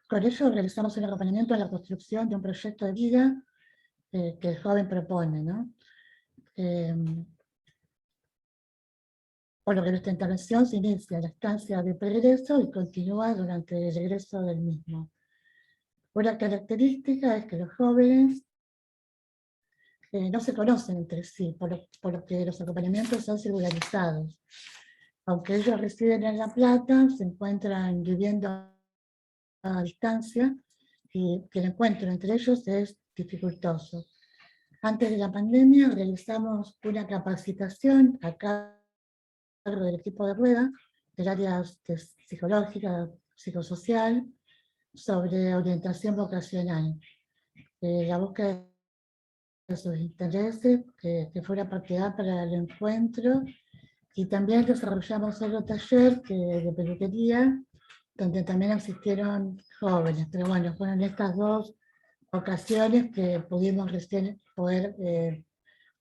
Con ello realizamos un acompañamiento a la construcción de un proyecto de vida que el joven propone, ¿no? Por lo que nuestra intervención se inicia en la estancia de progreso y continúa durante el egreso del mismo. Una característica es que los jóvenes no se conocen entre sí, por lo que los acompañamientos son singularizados. Aunque ellos residen en La Plata, se encuentran viviendo a distancia, y que el encuentro entre ellos es dificultoso. Antes de la pandemia realizamos una capacitación a cargo del equipo de Rueda, del área psicológica, psicosocial, sobre orientación vocacional. La búsqueda de sus intereses, que fuera partida para el encuentro, y también desarrollamos otro taller de peluquería, donde también asistieron jóvenes, pero bueno, fueron estas dos ocasiones que pudimos recién poder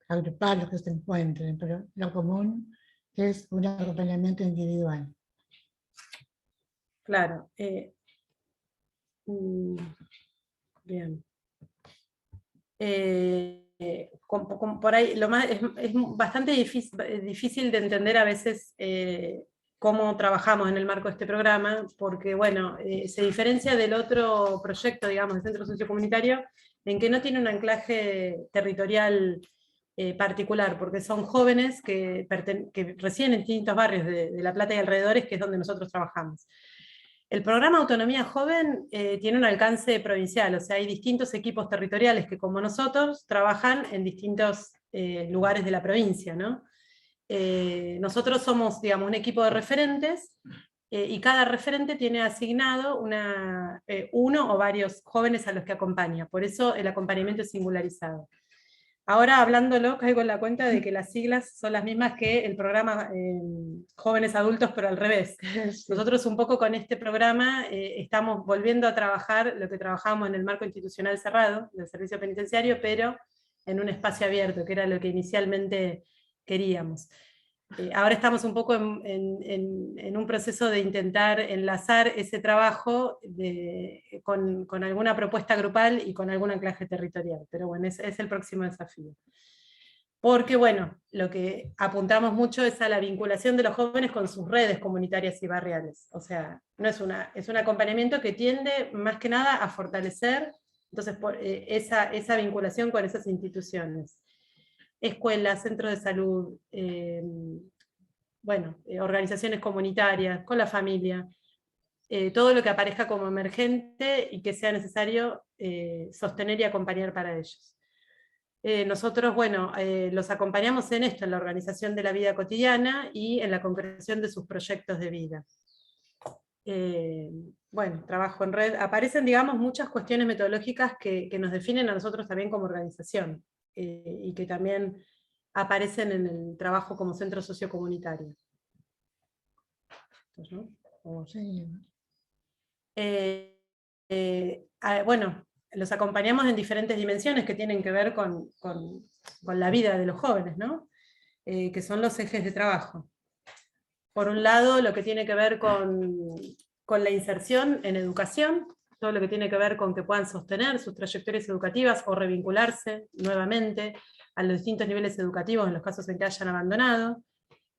agrupar los que se encuentren, pero lo común es un acompañamiento individual. Claro. Bien. por ahí es bastante difícil de entender a veces cómo trabajamos en el marco de este programa, porque bueno, se diferencia del otro proyecto, digamos, del Centro Sociocomunitario, en que no tiene un anclaje territorial particular, porque son jóvenes que residen en distintos barrios de La Plata y alrededores, que es donde nosotros trabajamos. El programa Autonomía Joven tiene un alcance provincial, o sea, hay distintos equipos territoriales que, como nosotros, trabajan en distintos lugares de la provincia, ¿no? Nosotros somos, digamos, un equipo de referentes, y cada referente tiene asignado uno o varios jóvenes a los que acompaña, por eso el acompañamiento es singularizado. Ahora, hablándolo, caigo en la cuenta de que las siglas son las mismas que el programa Jóvenes Adultos, pero al revés. Nosotros un poco con este programa estamos volviendo a trabajar lo que trabajamos en el marco institucional cerrado del servicio penitenciario, pero en un espacio abierto, que era lo que inicialmente queríamos. Ahora estamos un poco en un proceso de intentar enlazar ese trabajo con alguna propuesta grupal y con algún anclaje territorial, pero bueno, es el próximo desafío. Porque bueno, lo que apuntamos mucho es a la vinculación de los jóvenes con sus redes comunitarias y barriales, o sea, no es un acompañamiento que tiende más que nada a fortalecer entonces, esa vinculación con esas instituciones. Escuelas, centros de salud, organizaciones comunitarias, con la familia, todo lo que aparezca como emergente y que sea necesario sostener y acompañar para ellos. Nosotros, los acompañamos en esto, en la organización de la vida cotidiana y en la concreción de sus proyectos de vida. Trabajo en red. Aparecen, digamos, muchas cuestiones metodológicas que nos definen a nosotros también como organización, y que también aparecen en el trabajo como centro sociocomunitario. Los acompañamos en diferentes dimensiones que tienen que ver con la vida de los jóvenes, ¿no? Que son los ejes de trabajo. Por un lado, lo que tiene que ver con la inserción en educación, todo lo que tiene que ver con que puedan sostener sus trayectorias educativas o revincularse nuevamente a los distintos niveles educativos en los casos en que hayan abandonado.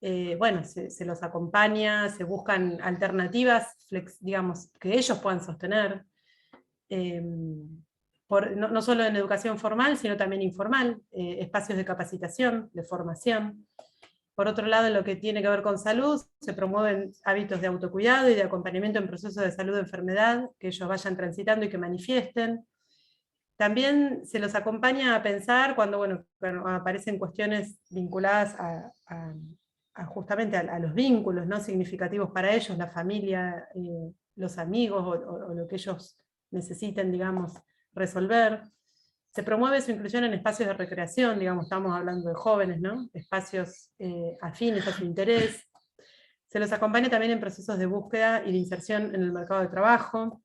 Se los acompaña, se buscan alternativas, digamos, que ellos puedan sostener, no solo en educación formal, sino también informal, espacios de capacitación, de formación. Por otro lado, en lo que tiene que ver con salud, se promueven hábitos de autocuidado y de acompañamiento en procesos de salud o enfermedad, que ellos vayan transitando y que manifiesten. También se los acompaña a pensar cuando aparecen cuestiones vinculadas justamente a los vínculos, ¿no?, significativos para ellos, la familia, los amigos o lo que ellos necesiten, digamos, resolver. Se promueve su inclusión en espacios de recreación, digamos, estamos hablando de jóvenes, ¿no?, espacios afines a su interés. Se los acompaña también en procesos de búsqueda y de inserción en el mercado de trabajo.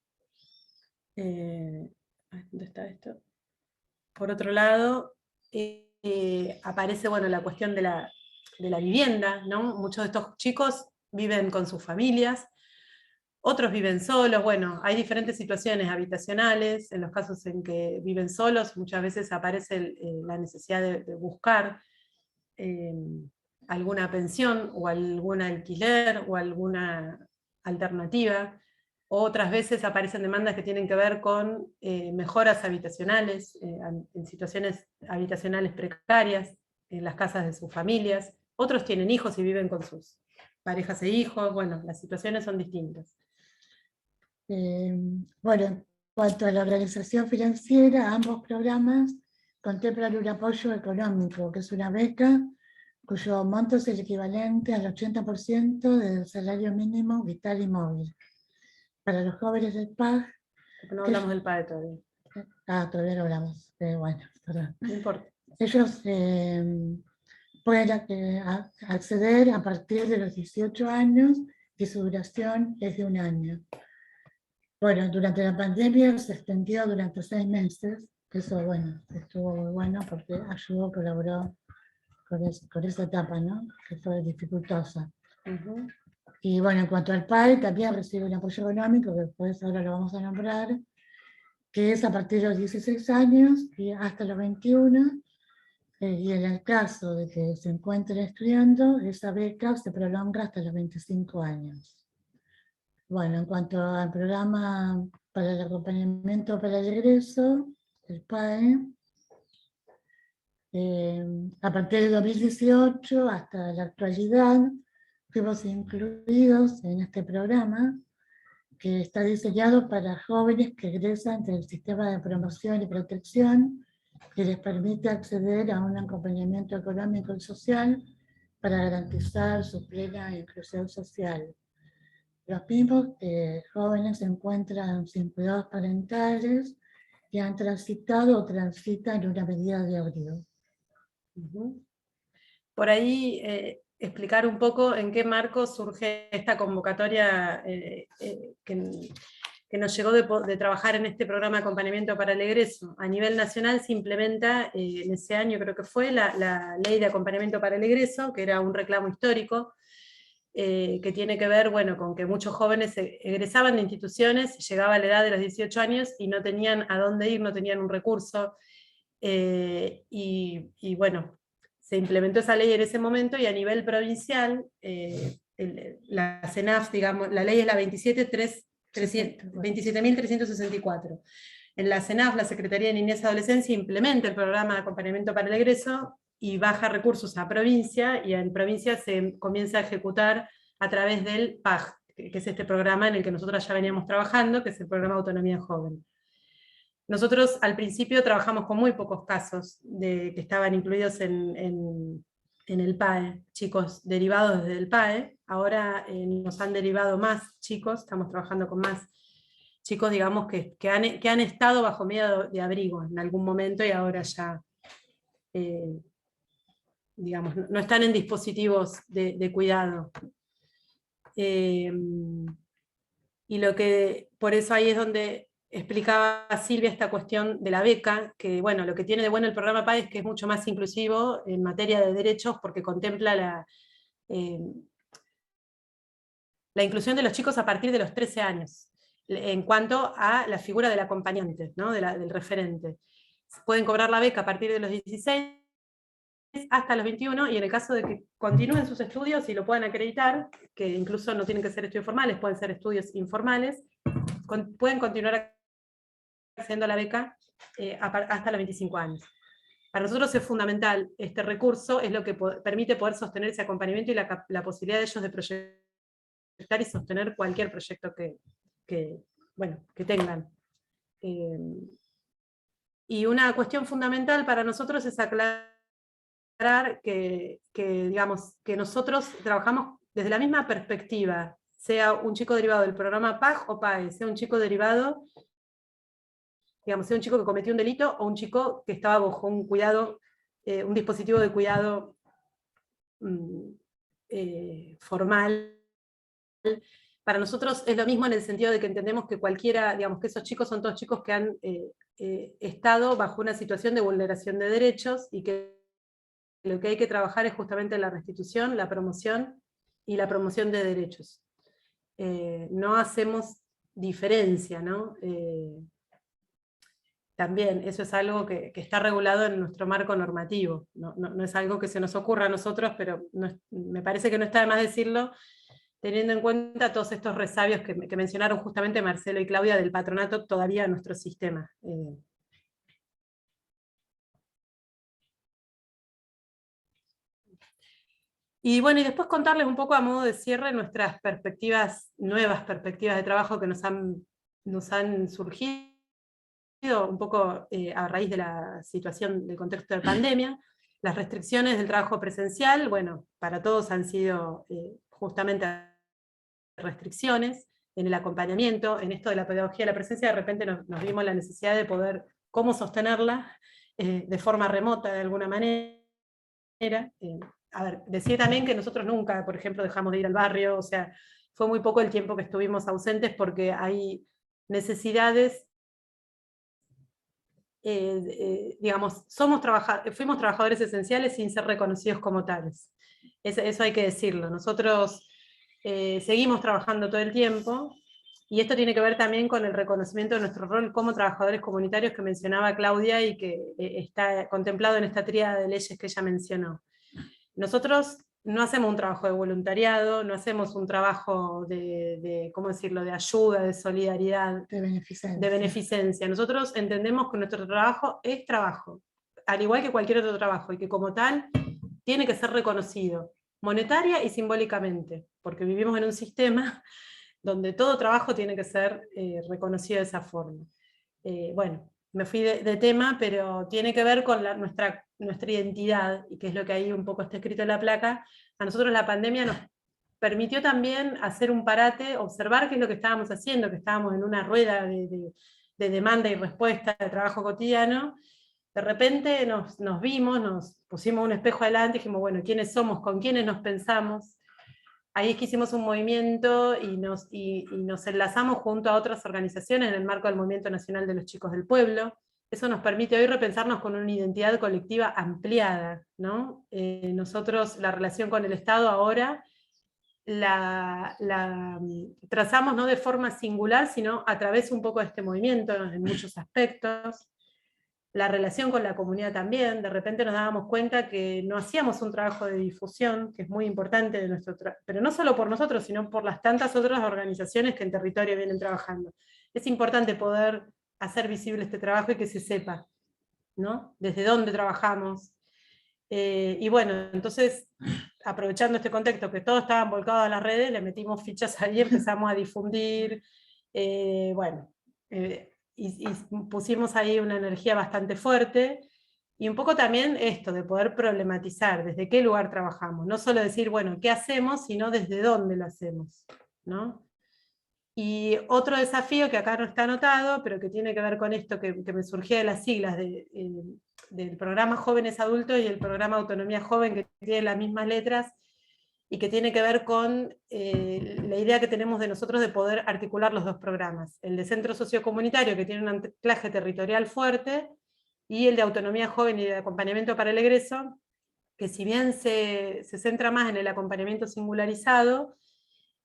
¿Dónde está esto? Por otro lado, aparece la cuestión de la vivienda, ¿no? Muchos de estos chicos viven con sus familias, otros viven solos, hay diferentes situaciones habitacionales. En los casos en que viven solos, muchas veces aparece la necesidad de buscar alguna pensión, o algún alquiler, o alguna alternativa. Otras veces aparecen demandas que tienen que ver con mejoras habitacionales, en situaciones habitacionales precarias, en las casas de sus familias. Otros tienen hijos y viven con sus parejas e hijos. Las situaciones son distintas. En cuanto a la organización financiera, ambos programas contemplan un apoyo económico, que es una beca cuyo monto es el equivalente al 80% del salario mínimo vital y móvil. Para los jóvenes del PAG... No hablamos del PAE todavía. Todavía no hablamos. Perdón. No importa. Ellos pueden acceder a partir de los 18 años y su duración es de 1 año. Durante la pandemia se extendió durante 6 meses, que eso, estuvo muy bueno porque ayudó, colaboró con esa etapa, ¿no?, que fue dificultosa. Y en cuanto al PAE, también recibe un apoyo económico, que después ahora lo vamos a nombrar, que es a partir de los 16 años y hasta los 21, Y en el caso de que se encuentre estudiando, esa beca se prolonga hasta los 25 años. Bueno, en cuanto al programa para el acompañamiento para el egreso, el PAE, a partir de 2018 hasta la actualidad, fuimos incluidos en este programa que está diseñado para jóvenes que egresan del sistema de promoción y protección, que les permite acceder a un acompañamiento económico y social para garantizar su plena inclusión social. Los mismos jóvenes se encuentran sin cuidados parentales y han transitado o transitan una medida de abrigo. Por ahí explicar un poco en qué marco surge esta convocatoria que nos llegó de trabajar en este programa de acompañamiento para el egreso. A nivel nacional se implementa en ese año, creo que fue, la ley de acompañamiento para el egreso, que era un reclamo histórico, que tiene que ver, bueno, con que muchos jóvenes egresaban de instituciones, llegaba a la edad de los 18 años y no tenían a dónde ir, no tenían un recurso, y bueno, se implementó esa ley en ese momento, y a nivel provincial, la CENAF, digamos, la ley es la 27.364. En la CENAF, la Secretaría de Niñez y Adolescencia, implementa el programa de acompañamiento para el egreso y baja recursos a provincia, y en provincia se comienza a ejecutar a través del PAG, que es este programa en el que nosotros ya veníamos trabajando, que es el programa de Autonomía Joven. Nosotros al principio trabajamos con muy pocos casos que estaban incluidos en el PAE, chicos derivados desde el PAE. Ahora nos han derivado más chicos, estamos trabajando con más chicos, digamos, que han estado bajo medida de abrigo en algún momento, y ahora ya, digamos, no están en dispositivos de cuidado. Y por eso ahí es donde explicaba Silvia esta cuestión de la beca, que bueno, lo que tiene de bueno el programa PAE es que es mucho más inclusivo en materia de derechos, porque contempla la inclusión de los chicos a partir de los 13 años, en cuanto a la figura del acompañante, ¿no? Del referente. Pueden cobrar la beca a partir de los 16 hasta los 21, y en el caso de que continúen sus estudios y lo puedan acreditar, que incluso no tienen que ser estudios formales, pueden ser estudios informales, pueden continuar accediendo a la beca hasta los 25 años. Para nosotros es fundamental este recurso, es lo que permite poder sostener ese acompañamiento y la posibilidad de ellos de proyectar y sostener cualquier proyecto que tengan. Y una cuestión fundamental para nosotros es aclarar digamos, que nosotros trabajamos desde la misma perspectiva, sea un chico derivado del programa PAG o PAE, sea un chico derivado, digamos, sea un chico que cometió un delito o un chico que estaba bajo un cuidado, un dispositivo de cuidado formal. Para nosotros es lo mismo en el sentido de que entendemos que cualquiera, digamos, que esos chicos son todos chicos que han estado bajo una situación de vulneración de derechos, y que lo que hay que trabajar es justamente la restitución, la promoción y la promoción de derechos. No hacemos diferencia, ¿no? También eso es algo que está regulado en nuestro marco normativo, no es algo que se nos ocurra a nosotros, pero me parece que no está de más decirlo, teniendo en cuenta todos estos resabios que mencionaron justamente Marcelo y Claudia del patronato todavía en nuestro sistema. Y bueno, y después contarles un poco a modo de cierre nuestras nuevas perspectivas de trabajo que nos han surgido un poco a raíz de la situación del contexto de pandemia. Las restricciones del trabajo presencial, bueno, para todos han sido justamente restricciones en el acompañamiento, en esto de la pedagogía de la presencia. De repente nos vimos la necesidad de poder cómo sostenerla de forma remota de alguna manera. A ver, decir también que nosotros nunca, por ejemplo, dejamos de ir al barrio, o sea, fue muy poco el tiempo que estuvimos ausentes, porque hay necesidades, digamos, fuimos trabajadores esenciales sin ser reconocidos como tales. Eso hay que decirlo. Nosotros seguimos trabajando todo el tiempo, Y esto tiene que ver también con el reconocimiento de nuestro rol como trabajadores comunitarios que mencionaba Claudia y que está contemplado en esta tríada de leyes que ella mencionó. Nosotros no hacemos un trabajo de voluntariado, no hacemos un trabajo ¿cómo decirlo?, de ayuda, de solidaridad, de beneficencia. Nosotros entendemos que nuestro trabajo es trabajo, al igual que cualquier otro trabajo, y que como tal tiene que ser reconocido, monetaria y simbólicamente, porque vivimos en un sistema donde todo trabajo tiene que ser reconocido de esa forma. Bueno, me fui de tema, pero tiene que ver con nuestra identidad, y que es lo que ahí un poco está escrito en la placa. A nosotros la pandemia nos permitió también hacer un parate, observar qué es lo que estábamos haciendo, que estábamos en una rueda de demanda y respuesta de trabajo cotidiano. De repente nos vimos, nos pusimos un espejo adelante y dijimos, bueno, ¿quiénes somos? ¿Con quiénes nos pensamos? Ahí es que hicimos un movimiento y nos enlazamos junto a otras organizaciones en el marco del Movimiento Nacional de los Chicos del Pueblo. Eso nos permite hoy repensarnos con una identidad colectiva ampliada, ¿no? Nosotros la relación con el Estado ahora la trazamos no de forma singular, sino a través un poco de este movimiento en muchos aspectos. La relación con la comunidad también, de repente nos dábamos cuenta que no hacíamos un trabajo de difusión, que es muy importante, pero no solo por nosotros, sino por las tantas otras organizaciones que en territorio vienen trabajando. Es importante poder hacer visible este trabajo y que se sepa, ¿no?, desde dónde trabajamos. Y bueno, entonces, aprovechando este contexto, que todos estaban volcados a las redes, le metimos fichas ahí, empezamos a difundir, y pusimos ahí una energía bastante fuerte, y un poco también esto, de poder problematizar desde qué lugar trabajamos, no solo decir, bueno, ¿qué hacemos?, sino desde dónde lo hacemos, ¿no? Y otro desafío que acá no está anotado, pero que tiene que ver con esto que me surgía de las siglas del programa Jóvenes Adultos y el programa Autonomía Joven, que tienen las mismas letras, y que tiene que ver con la idea que tenemos de nosotros de poder articular los dos programas. El de Centro Sociocomunitario, que tiene un anclaje territorial fuerte, y el de Autonomía Joven y de Acompañamiento para el Egreso, que si bien se centra más en el acompañamiento singularizado,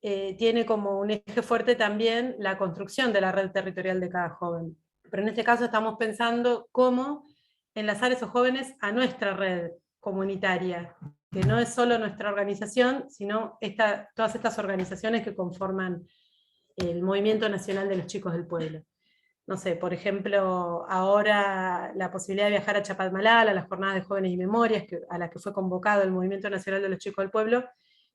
tiene como un eje fuerte también la construcción de la red territorial de cada joven. Pero en este caso estamos pensando cómo enlazar esos jóvenes a nuestra red comunitaria, que no es solo nuestra organización, sino todas estas organizaciones que conforman el Movimiento Nacional de los Chicos del Pueblo. No sé, por ejemplo, ahora la posibilidad de viajar a Chapadmalal, a las jornadas de jóvenes y memorias, a las que fue convocado el Movimiento Nacional de los Chicos del Pueblo,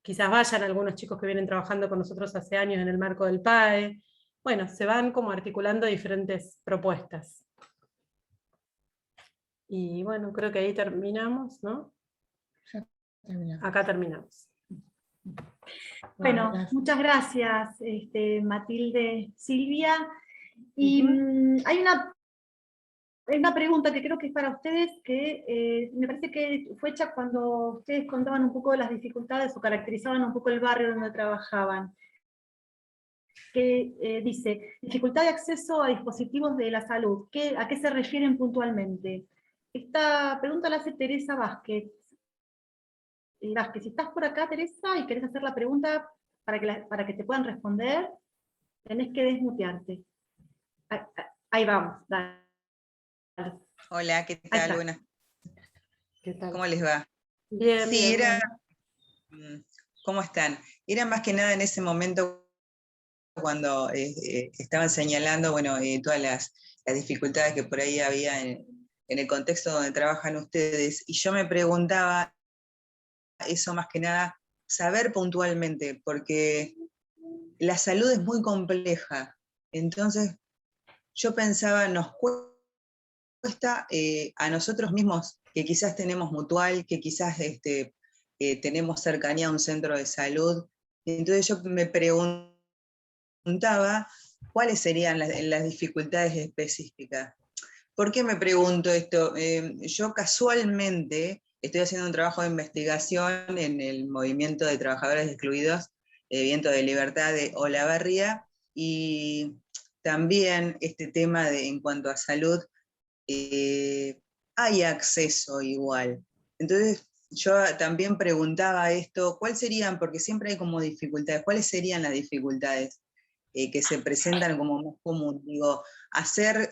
quizás vayan algunos chicos que vienen trabajando con nosotros hace años en el marco del PAE. Bueno, se van como articulando diferentes propuestas. Y bueno, creo que ahí terminamos, ¿no? Acá terminamos. Bueno, muchas gracias, Matilde, Silvia. Y hay una pregunta que creo que es para ustedes, que me parece que fue hecha cuando ustedes contaban un poco de las dificultades o caracterizaban un poco el barrio donde trabajaban. Que dice, dificultad de acceso a dispositivos de la salud. ¿A qué se refieren puntualmente? Esta pregunta la hace Teresa Vázquez. Vázquez, si estás por acá, Teresa, y querés hacer la pregunta para que te puedan responder, tenés que desmutearte. Ahí vamos, dale. Hola, ¿qué tal? Buenas. ¿Qué tal? ¿Cómo les va? Bien, sí, bien. ¿Cómo están? Era más que nada en ese momento cuando estaban señalando, bueno, todas las dificultades que por ahí había en el contexto donde trabajan ustedes, y yo me preguntaba eso más que nada, saber puntualmente, porque la salud es muy compleja, entonces yo pensaba, nos cuesta a nosotros mismos, que quizás tenemos mutual, que quizás tenemos cercanía a un centro de salud, entonces yo me preguntaba cuáles serían las dificultades específicas. ¿Por qué me pregunto esto? Yo casualmente estoy haciendo un trabajo de investigación en el movimiento de trabajadores excluidos, Viento de Libertad de Olavarría, y también este tema en cuanto a salud, hay acceso igual. Entonces yo también preguntaba esto, ¿cuáles serían, porque siempre hay como dificultades, cuáles serían las dificultades que se presentan como más común. Digo, hacer,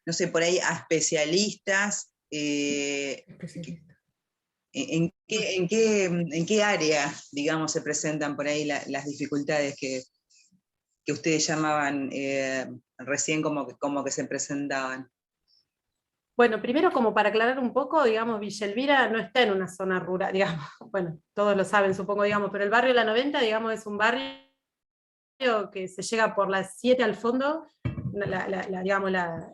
no sé, por ahí a especialistas, ¿en qué área, digamos, se presentan por ahí las dificultades que ustedes llamaban recién como que se presentaban? Bueno, primero como para aclarar un poco, digamos, Villa Elvira no está en una zona rural, digamos, bueno, todos lo saben supongo, digamos, pero el barrio La 90, digamos, es un barrio que se llega por las 7 al fondo, digamos, la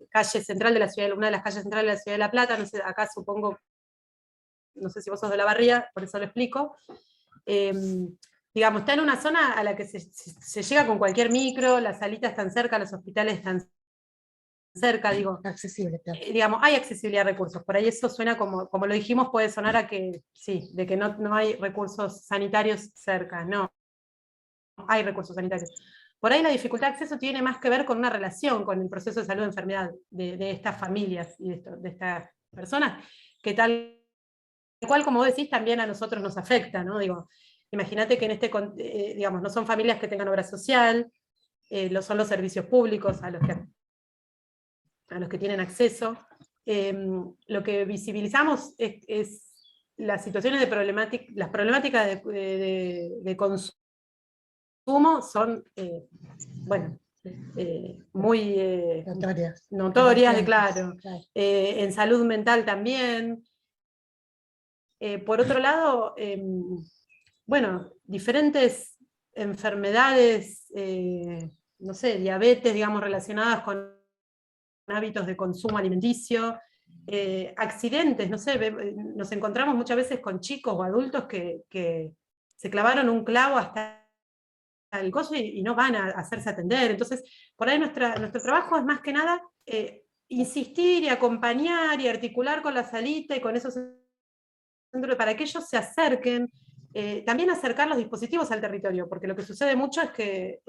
calle central de la ciudad, una de las calles centrales de la ciudad de La Plata, no sé, acá supongo, no sé si vos sos de La Barría, por eso lo explico. Digamos, está en una zona a la que se llega con cualquier micro, las salitas están cerca, los hospitales están cerca, digo, accesible, claro. Digamos, hay accesibilidad a recursos, por ahí eso suena como lo dijimos, puede sonar a que sí, de que no hay recursos sanitarios cerca, no, hay recursos sanitarios. Por ahí la dificultad de acceso tiene más que ver con una relación con el proceso de salud de enfermedad de estas familias y de estas personas, que tal cual como vos decís, también a nosotros nos afecta, ¿no? Digo, imagínate que en digamos, no son familias que tengan obra social, son los servicios públicos a los que tienen acceso. Lo que visibilizamos es las situaciones de las problemáticas de consumo son, bueno, muy notorias, claro. En salud mental también. Por otro lado, bueno, diferentes enfermedades, no sé, diabetes, digamos, relacionadas con hábitos de consumo alimenticio, accidentes, no sé, nos encontramos muchas veces con chicos o adultos que se clavaron un clavo hasta el coso y no van a hacerse atender. Entonces, por ahí nuestro trabajo es más que nada insistir y acompañar y articular con la salita y con esos centros para que ellos se acerquen, también acercar los dispositivos al territorio, porque lo que sucede mucho es que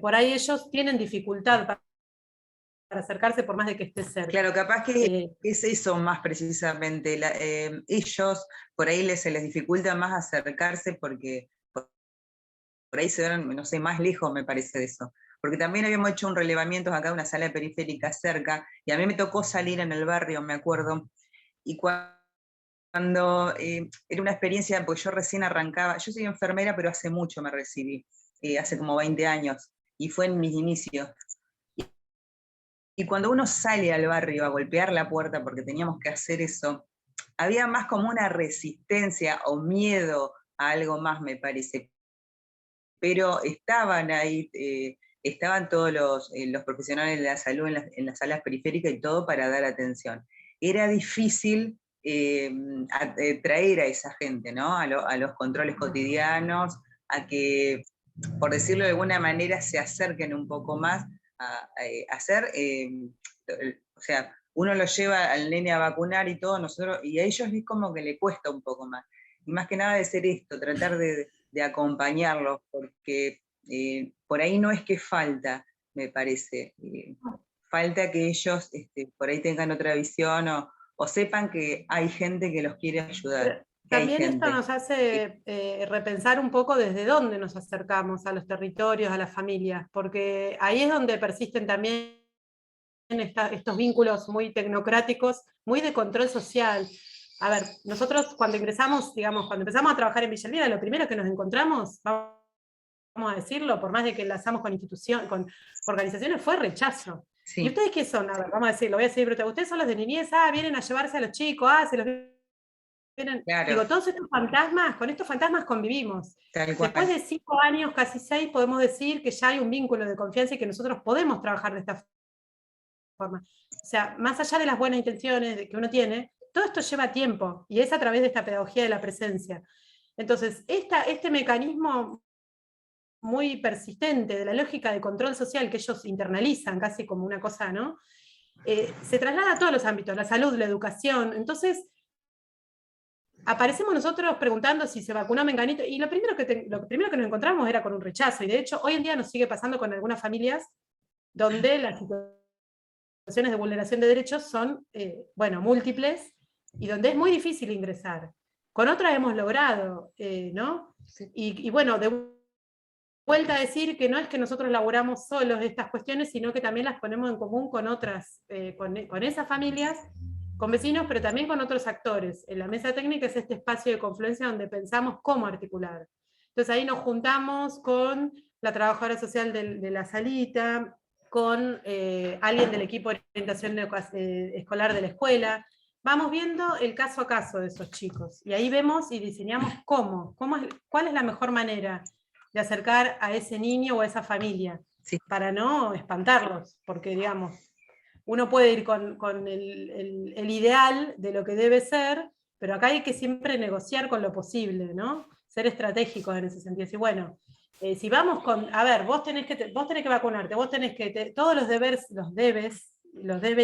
por ahí ellos tienen dificultad para acercarse por más de que esté cerca. Claro, capaz que es eso más precisamente. Ellos, por ahí se les dificulta más acercarse porque por ahí se ven, no sé, más lejos me parece de eso. Porque también habíamos hecho un relevamiento acá, una sala periférica cerca, y a mí me tocó salir en el barrio, me acuerdo, y cuando era una experiencia, porque yo recién arrancaba, yo soy enfermera, pero hace mucho me recibí, hace como 20 años, y fue en mis inicios. Y cuando uno sale al barrio a golpear la puerta, porque teníamos que hacer eso, había más como una resistencia o miedo a algo más, me parece. Pero estaban ahí, estaban todos los profesionales de la salud en las salas periféricas y todo para dar atención. Era difícil traer a esa gente, ¿no? A los controles cotidianos, a que, por decirlo de alguna manera, se acerquen un poco más a hacer, o sea, uno lo lleva al nene a vacunar y todo, y a ellos es como que le cuesta un poco más. Y más que nada de ser esto, tratar de acompañarlos, porque por ahí no es que falta, me parece, falta que ellos por ahí tengan otra visión o sepan que hay gente que los quiere ayudar. También esto nos hace repensar un poco desde dónde nos acercamos a los territorios, a las familias, porque ahí es donde persisten también estos vínculos muy tecnocráticos, muy de control social. A ver, nosotros cuando ingresamos, digamos, cuando empezamos a trabajar en Villa Elvira, lo primero que nos encontramos, vamos a decirlo, por más de que enlazamos con con organizaciones, fue rechazo. Sí. ¿Y ustedes qué son? A ver, vamos a decirlo, voy a decir, ustedes son los de niñez, vienen a llevarse a los chicos, se los vienen. Claro. Digo, todos estos fantasmas, con estos fantasmas convivimos. Después de 5 años, casi 6, podemos decir que ya hay un vínculo de confianza y que nosotros podemos trabajar de esta forma. O sea, más allá de las buenas intenciones que uno tiene, todo esto lleva tiempo, y es a través de esta pedagogía de la presencia. Entonces, este mecanismo muy persistente de la lógica de control social que ellos internalizan casi como una cosa, ¿no? Se traslada a todos los ámbitos, la salud, la educación. Entonces, aparecemos nosotros preguntando si se vacunó Menganito, y lo primero que nos encontramos era con un rechazo, y de hecho hoy en día nos sigue pasando con algunas familias donde las situaciones de vulneración de derechos son, bueno, múltiples, y donde es muy difícil ingresar. Con otras hemos logrado, ¿no? Sí. Y bueno, de vuelta a decir que no es que nosotros laburamos solos estas cuestiones, sino que también las ponemos en común con otras, con esas familias, con vecinos, pero también con otros actores. En la mesa técnica es este espacio de confluencia donde pensamos cómo articular. Entonces ahí nos juntamos con la trabajadora social de la salita, con alguien del equipo de orientación escolar de la escuela. Vamos viendo el caso a caso de esos chicos, y ahí vemos y diseñamos cuál es la mejor manera de acercar a ese niño o a esa familia, Sí. para no espantarlos, porque digamos, uno puede ir con el ideal de lo que debe ser, pero acá hay que siempre negociar con lo posible, ¿no? Ser estratégicos en ese sentido. Y bueno, si vamos con, a ver, vos tenés que vacunarte, vos tenés que, todos los debe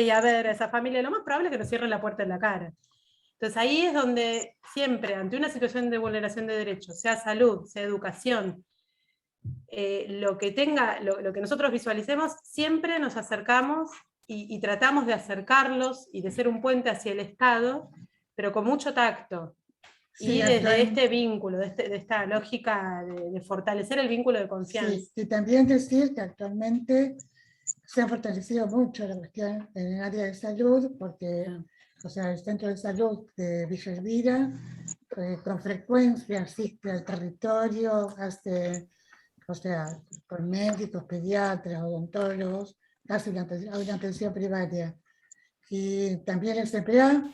y haber a esa familia, lo más probable es que nos cierren la puerta en la cara. Entonces ahí es donde siempre, ante una situación de vulneración de derechos, sea salud, sea educación, lo que nosotros visualicemos, siempre nos acercamos y tratamos de acercarlos y de ser un puente hacia el Estado, pero con mucho tacto. Sí, Y desde este vínculo, de esta lógica de fortalecer el vínculo de confianza. Sí, y también decir que actualmente se ha fortalecido mucho la cuestión en el área de salud, porque o sea, el centro de salud de Villa Elvira con frecuencia asiste al territorio, hace, o sea, con médicos, pediatras, odontólogos, hace una atención primaria. Y también el CPA,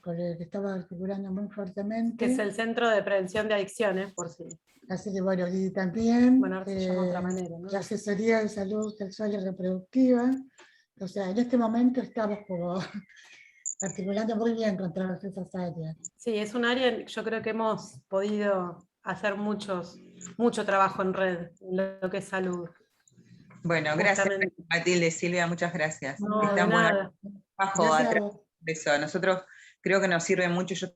con el que estaba articulando muy fuertemente. Que es el Centro de Prevención de Adicciones, por sí. Así que bueno, y también bueno, ahora se llama de otra manera, ¿no? la asesoría de salud sexual y reproductiva. O sea, en este momento estamos como articulando muy bien con todas esas áreas. Sí, es un área, yo creo que hemos podido hacer mucho trabajo en red, en lo que es salud. Bueno, gracias Matilde, Silvia, muchas gracias. No, Está de nada. Bajo atrás de eso. A nosotros creo que nos sirve mucho. Yo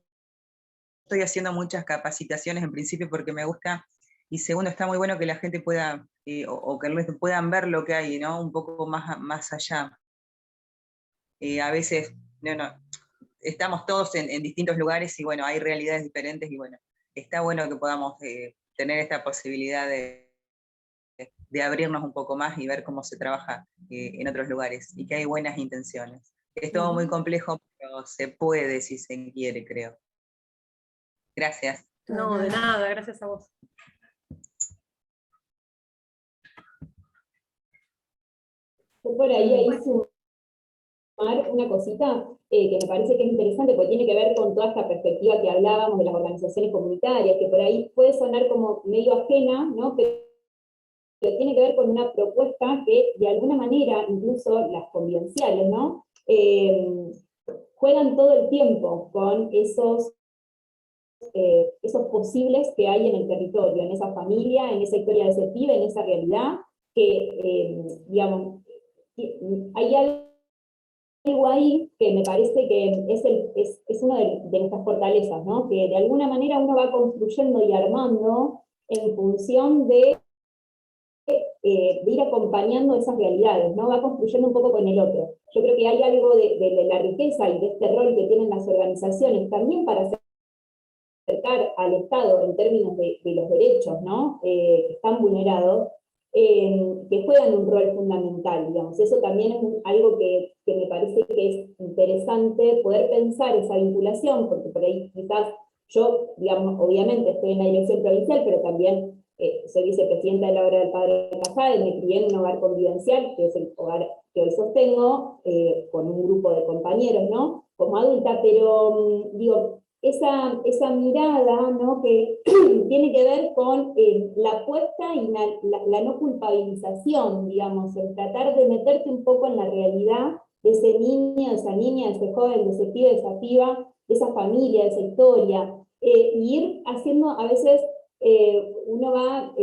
estoy haciendo muchas capacitaciones en principio porque me gusta, y segundo, está muy bueno que la gente pueda, o que puedan ver lo que hay, ¿no? Un poco más allá. A veces, estamos todos en distintos lugares y bueno, hay realidades diferentes y bueno, está bueno que podamos tener esta posibilidad de abrirnos un poco más y ver cómo se trabaja en otros lugares y que hay buenas intenciones. Es todo muy complejo, pero se puede si se quiere, creo. Gracias. No, de nada, gracias a vos. Yo por ahí sumar una cosita que me parece que es interesante, porque tiene que ver con toda esta perspectiva que hablábamos de las organizaciones comunitarias, que por ahí puede sonar como medio ajena, ¿no? Pero tiene que ver con una propuesta que de alguna manera, incluso las convivenciales, ¿no? Juegan todo el tiempo con esos posibles que hay en el territorio, en esa familia, en esa historia de ese pibe, en esa realidad, que, digamos, hay algo ahí que me parece que es una de nuestras fortalezas, ¿no? Que de alguna manera uno va construyendo y armando en función de ir acompañando esas realidades, ¿no? Va construyendo un poco con el otro. Yo creo que hay algo de la riqueza y de este rol que tienen las organizaciones también para acercar al Estado en términos de los derechos, ¿no? Que están vulnerados, que juegan un rol fundamental, digamos. Eso también es algo que me parece que es interesante poder pensar esa vinculación, porque por ahí quizás yo, digamos, obviamente estoy en la dirección provincial, pero también soy vicepresidenta de la obra del Padre Casade, me crié en un hogar convivencial, que es el hogar que hoy sostengo, con un grupo de compañeros, ¿no? Como adulta, pero digo, esa mirada, ¿no? Que tiene que ver con la apuesta y la no culpabilización, digamos, el tratar de meterte un poco en la realidad de ese niño, de esa niña, de ese joven, de ese pibe, de esa piba, de esa familia, de esa historia, y ir haciendo, a veces uno va,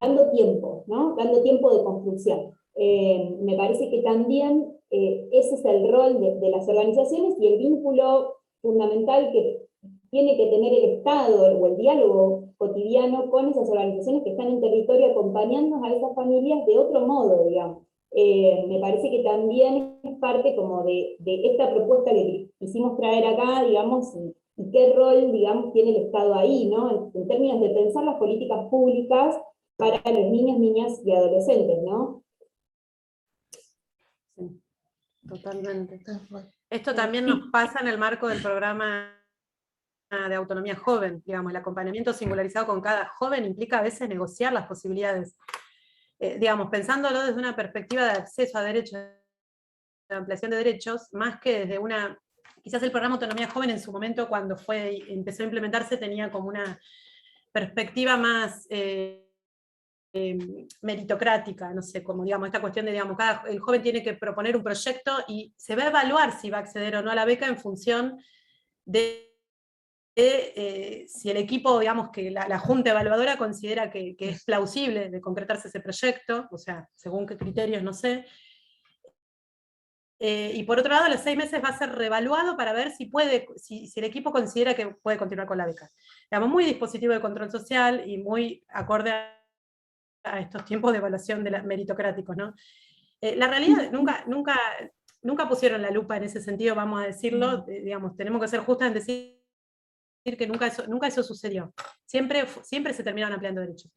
dando tiempo, ¿no? Dando tiempo de construcción. Me parece que también ese es el rol de las organizaciones y el vínculo fundamental que tiene que tener el Estado o el diálogo cotidiano con esas organizaciones que están en territorio acompañando a esas familias de otro modo, digamos. Me parece que también es parte como de esta propuesta que quisimos traer acá, digamos, y qué rol, digamos, tiene el Estado ahí, ¿no? En términos de pensar las políticas públicas para los niños, niñas y adolescentes, ¿no? Sí, totalmente. Tal cual. Esto también nos pasa en el marco del programa de autonomía joven, digamos, el acompañamiento singularizado con cada joven implica a veces negociar las posibilidades. Digamos, pensándolo desde una perspectiva de acceso a derechos, de ampliación de derechos, más que desde una, quizás el programa Autonomía Joven en su momento cuando empezó a implementarse tenía como una perspectiva más meritocrática, no sé, como digamos, esta cuestión de, digamos, el joven tiene que proponer un proyecto y se va a evaluar si va a acceder o no a la beca en función de si el equipo, digamos, que la junta evaluadora considera que es plausible de concretarse ese proyecto, o sea, según qué criterios, no sé. Y por otro lado, a los 6 meses va a ser reevaluado para ver si el equipo considera que puede continuar con la beca. Digamos, muy dispositivo de control social y muy acorde a estos tiempos de evaluación meritocráticos, ¿no? La realidad, nunca pusieron la lupa en ese sentido, vamos a decirlo, digamos, tenemos que ser justas en decir que nunca eso sucedió. Siempre se terminaron ampliando derechos.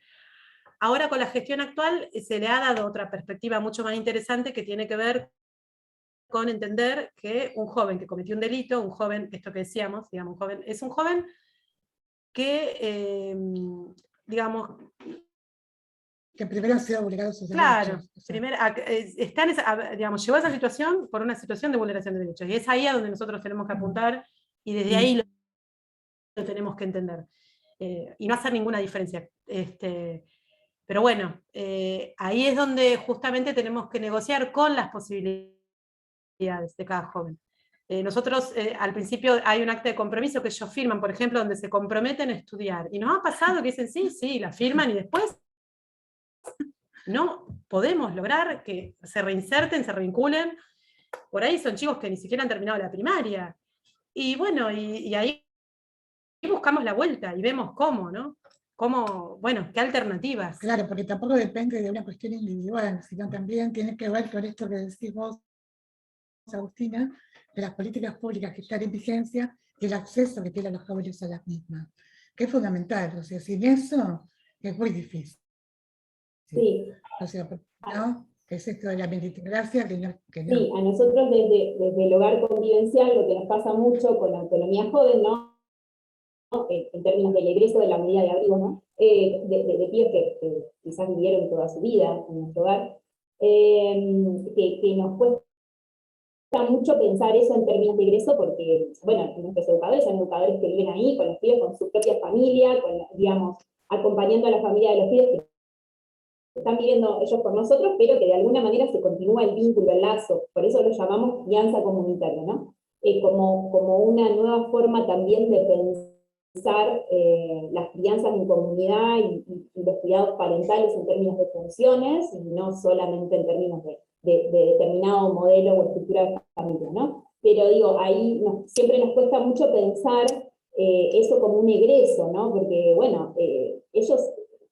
Ahora con la gestión actual se le ha dado otra perspectiva mucho más interesante que tiene que ver con entender que un joven que cometió un delito, un joven, esto que decíamos, digamos, es un joven que, digamos... Que primero ha sido vulnerado sus claro, derechos. O sea. Primero, digamos, llegó a esa situación por una situación de vulneración de derechos. Y es ahí a donde nosotros tenemos que apuntar y desde ahí lo tenemos que entender. Y no hacer ninguna diferencia. Pero bueno, ahí es donde justamente tenemos que negociar con las posibilidades de cada joven. Nosotros al principio hay un acta de compromiso que ellos firman, por ejemplo, donde se comprometen a estudiar. Y nos ha pasado que dicen sí, la firman y después no podemos lograr que se reinserten, se revinculen. Por ahí son chicos que ni siquiera han terminado la primaria. Y bueno, y ahí buscamos la vuelta y vemos cómo, ¿no? Cómo, bueno, qué alternativas. Claro, porque tampoco depende de una cuestión individual, sino también tiene que ver con esto que decís vos, Agustina, de las políticas públicas que están en vigencia y el acceso que tienen los jóvenes a las mismas, que es fundamental. O sea, sin eso es muy difícil. Sí. O sea, ¿no? Es esto de la meritocracia que no. Sí, a nosotros desde el hogar convivencial lo que nos pasa mucho con la autonomía joven, ¿no? En términos del egreso de la medida de abrigo, ¿no? De pibes que quizás vivieron toda su vida en nuestro hogar, que nos cuesta mucho pensar eso en términos de egreso porque, bueno, nuestros educadores son educadores que viven ahí, con los pibes, con su propia familia, digamos, acompañando a la familia de los pibes que están viviendo ellos con nosotros, pero que de alguna manera se continúa el vínculo, el lazo, por eso lo llamamos crianza comunitaria, ¿no? Como una nueva forma también de pensar las crianzas en comunidad y los cuidados parentales en términos de funciones, y no solamente en términos de determinado modelo o estructura de familia, ¿no? Pero digo, ahí siempre nos cuesta mucho pensar eso como un egreso, ¿no? Porque, bueno, ellos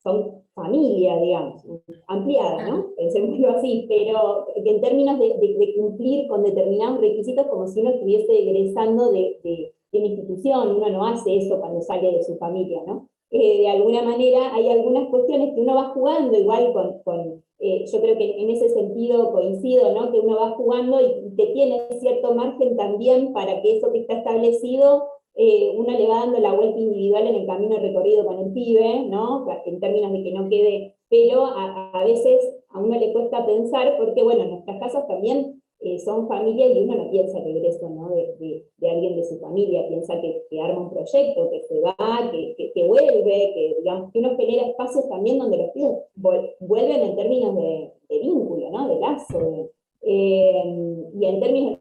son familia, digamos, ampliada, ¿no? Pensémoslo así, pero en términos de cumplir con determinados requisitos como si uno estuviese egresando de una institución, uno no hace eso cuando sale de su familia, ¿no? De alguna manera hay algunas cuestiones que uno va jugando igual yo creo que en ese sentido coincido, ¿no? Que uno va jugando y que tiene cierto margen también para que eso que está establecido uno le va dando la vuelta individual en el camino recorrido con el pibe, ¿no? En términos de que no quede, pero a veces a uno le cuesta pensar, porque bueno, nuestras casas también son familias y uno no piensa el regreso, ¿no? de alguien de su familia, piensa que arma un proyecto, que se va, que vuelve, digamos, que uno genera espacios también donde los pibes vuelven en términos de vínculo, ¿no? De lazo, y en términos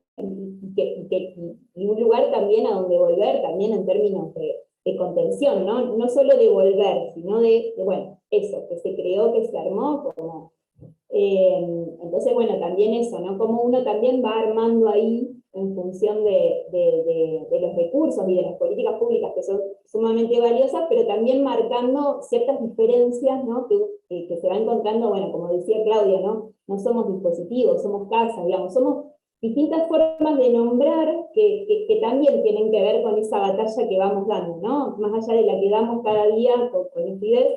y un lugar también a donde volver, también en términos de contención, ¿no? No solo de volver, sino bueno, eso, que se creó, que se armó, como... entonces, bueno, también eso, ¿no? Como uno también va armando ahí en función de los recursos y de las políticas públicas que son sumamente valiosas, pero también marcando ciertas diferencias, ¿no? Que se va encontrando, bueno, como decía Claudia, ¿no? No somos dispositivos, somos casas, digamos, somos distintas formas de nombrar que también tienen que ver con esa batalla que vamos dando, ¿no? Más allá de la que damos cada día con nitidez,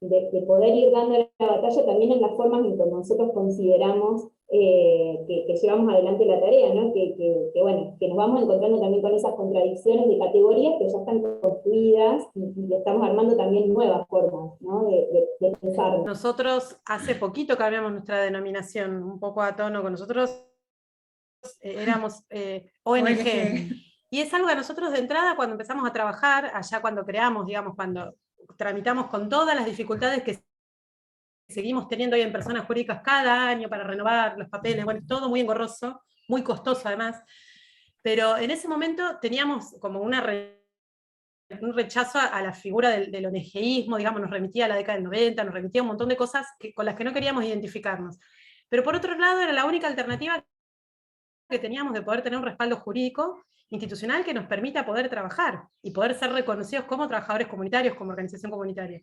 de poder ir dando la batalla también en las formas en que nosotros consideramos que llevamos adelante la tarea, ¿no? Bueno, que nos vamos encontrando también con esas contradicciones de categorías que ya están construidas y estamos armando también nuevas formas, ¿no? de pensar. Nosotros hace poquito cambiamos nuestra denominación, un poco a tono con nosotros, éramos ONG. Y es algo que nosotros de entrada cuando empezamos a trabajar, allá cuando creamos, digamos, cuando tramitamos con todas las dificultades que seguimos teniendo hoy en personas jurídicas cada año para renovar los papeles, bueno, todo muy engorroso, muy costoso además, pero en ese momento teníamos como un rechazo a la figura del ONGismo, digamos, nos remitía a la década del 90, nos remitía a un montón de cosas con las que no queríamos identificarnos. Pero por otro lado era la única alternativa que teníamos de poder tener un respaldo jurídico institucional que nos permita poder trabajar y poder ser reconocidos como trabajadores comunitarios, como organización comunitaria.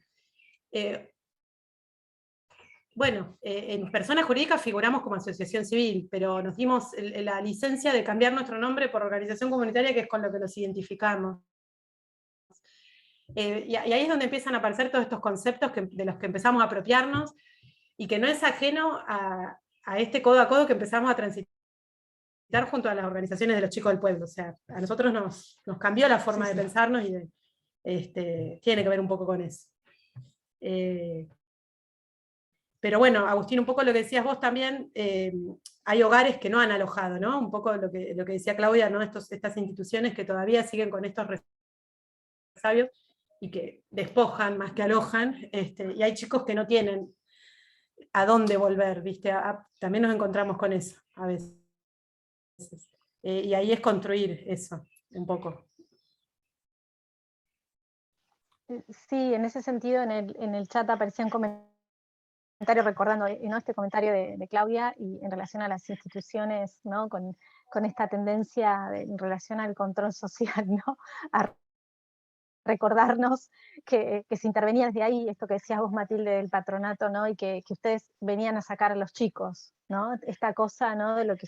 Bueno, en personas jurídicas figuramos como asociación civil, pero nos dimos la licencia de cambiar nuestro nombre por organización comunitaria, que es con lo que nos identificamos. Y ahí es donde empiezan a aparecer todos estos conceptos de los que empezamos a apropiarnos, y que no es ajeno a este codo a codo que empezamos a transitar junto a las organizaciones de los chicos del pueblo. O sea, a nosotros nos cambió la forma de pensarnos, y tiene que ver un poco con eso. Pero bueno, Agustín, un poco lo que decías vos también, hay hogares que no han alojado, ¿no? Un poco lo que decía Claudia, ¿no? Estas instituciones que todavía siguen con estos resabios y que despojan más que alojan, y hay chicos que no tienen a dónde volver, ¿viste? También nos encontramos con eso a veces. Y ahí es construir eso, un poco. Sí, en ese sentido en el chat aparecían comentarios recordando, ¿no?, este comentario de Claudia, y en relación a las instituciones, ¿no?, con esta tendencia en relación al control social, ¿no?, a recordarnos que se intervenía desde ahí, esto que decías vos, Matilde, del patronato, ¿no?, y que ustedes venían a sacar a los chicos, ¿no?, esta cosa, ¿no?, de lo que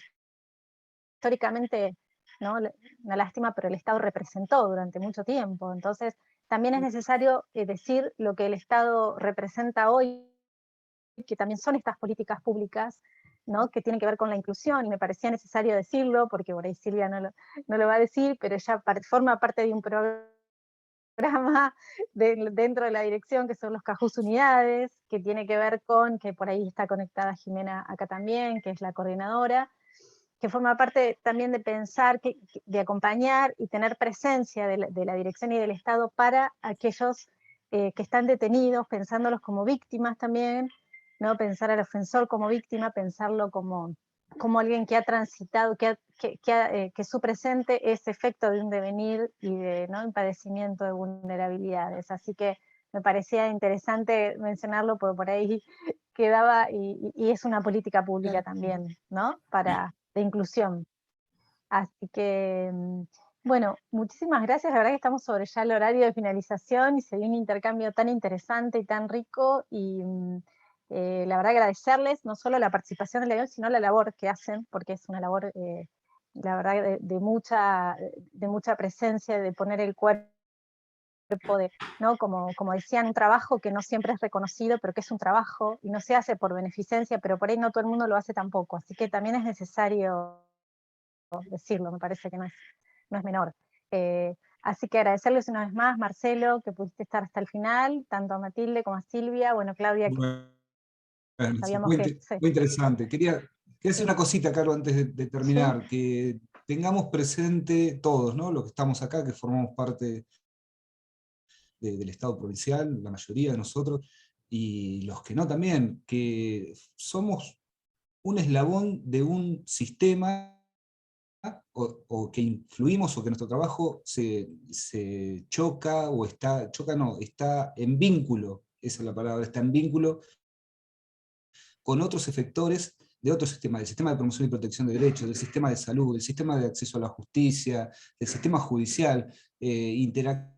históricamente, ¿no?, una lástima, pero el Estado representó durante mucho tiempo. Entonces también es necesario decir lo que el Estado representa hoy, que también son estas políticas públicas, ¿no?, que tienen que ver con la inclusión, y me parecía necesario decirlo, porque por ahí Silvia no lo va a decir, pero ella forma parte de un programa dentro de la dirección, que son los Cajús Unidades, que tiene que ver con, que por ahí está conectada Jimena acá también, que es la coordinadora, que forma parte también de pensar, de acompañar y tener presencia de la dirección y del Estado para aquellos que están detenidos, pensándolos como víctimas también, ¿no?, pensar al ofensor como víctima, pensarlo como alguien que ha transitado, que su presente es efecto de un devenir y de, ¿no?, un padecimiento de vulnerabilidades. Así que me parecía interesante mencionarlo, porque por ahí quedaba, y es una política pública también, ¿no?, de inclusión. Así que, bueno, muchísimas gracias. La verdad que estamos sobre ya el horario de finalización y se dio un intercambio tan interesante y tan rico, y la verdad agradecerles no solo la participación del legal, sino la labor que hacen, porque es una labor, la verdad, de mucha presencia, de poner el cuerpo, ¿no?, como decían, un trabajo que no siempre es reconocido, pero que es un trabajo, y no se hace por beneficencia, pero por ahí no todo el mundo lo hace tampoco. Así que también es necesario decirlo, me parece que no es menor. Así que agradecerles una vez más, Marcelo, que pudiste estar hasta el final, tanto a Matilde como a Silvia, bueno, Claudia, Bueno, sabíamos que... muy interesante. Quería hacer una cosita, Caro, antes de terminar, Sí. que tengamos presente todos, ¿no?, los que estamos acá, que formamos parte del Estado provincial, la mayoría de nosotros, y los que no también, que somos un eslabón de un sistema, o que influimos, o que nuestro trabajo se choca, o está en vínculo, esa es la palabra, está en vínculo con otros efectores de otro sistema, del sistema de promoción y protección de derechos, del sistema de salud, del sistema de acceso a la justicia, del sistema judicial. Interactuamos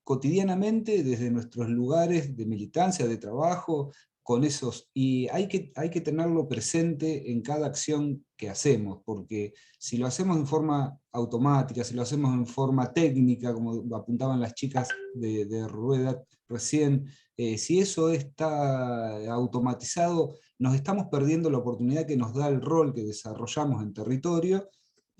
cotidianamente desde nuestros lugares de militancia, de trabajo, con esos, y hay que tenerlo presente en cada acción que hacemos, porque si lo hacemos en forma automática, si lo hacemos en forma técnica, como apuntaban las chicas de Rueda recién, si eso está automatizado, nos estamos perdiendo la oportunidad que nos da el rol que desarrollamos en territorio.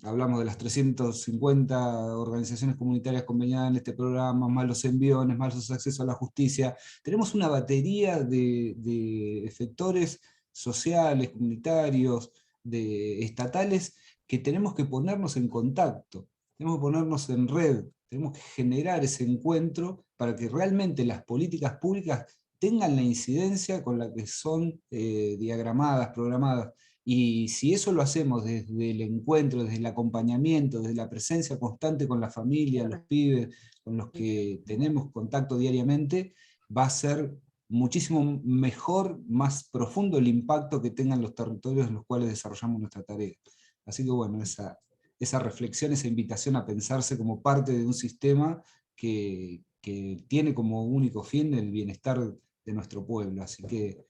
Hablamos de las 350 organizaciones comunitarias conveniadas en este programa, más los enviones, más los accesos a la justicia. Tenemos una batería de efectores sociales, comunitarios, estatales, que tenemos que ponernos en contacto, tenemos que ponernos en red, tenemos que generar ese encuentro para que realmente las políticas públicas tengan la incidencia con la que son diagramadas, programadas. Y si eso lo hacemos desde el encuentro, desde el acompañamiento, desde la presencia constante con la familia, los pibes, con los que tenemos contacto diariamente, va a ser muchísimo mejor, más profundo el impacto que tengan los territorios en los cuales desarrollamos nuestra tarea. Así que bueno, esa reflexión, esa invitación a pensarse como parte de un sistema que tiene como único fin el bienestar de nuestro pueblo. Así que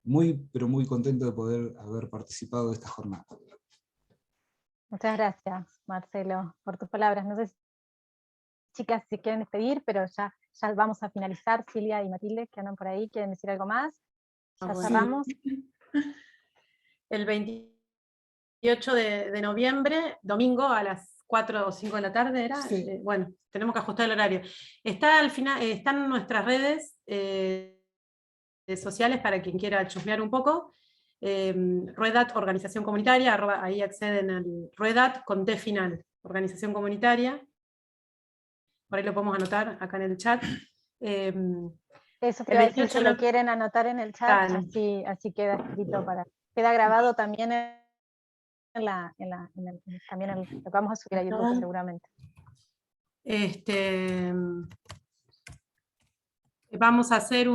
muy, pero muy contento de poder haber participado de esta jornada. Muchas gracias, Marcelo, por tus palabras. No sé si chicas si quieren despedir, pero ya vamos a finalizar. Silvia y Matilde, que andan por ahí, ¿quieren decir algo más? Ya cerramos. El 28 de noviembre, domingo, a las 4 o 5 de la tarde, ¿era? Sí. Bueno, tenemos que ajustar el horario. Está al final, están en nuestras redes sociales para quien quiera chusmear un poco. Ruedat, organización comunitaria, ahí acceden al Ruedat con T final, organización comunitaria. Por ahí lo podemos anotar acá en el chat. Eso te iba a decir, si lo quieren anotar en el chat, así queda escrito, queda grabado también también lo vamos a subir a YouTube seguramente. Vamos a hacer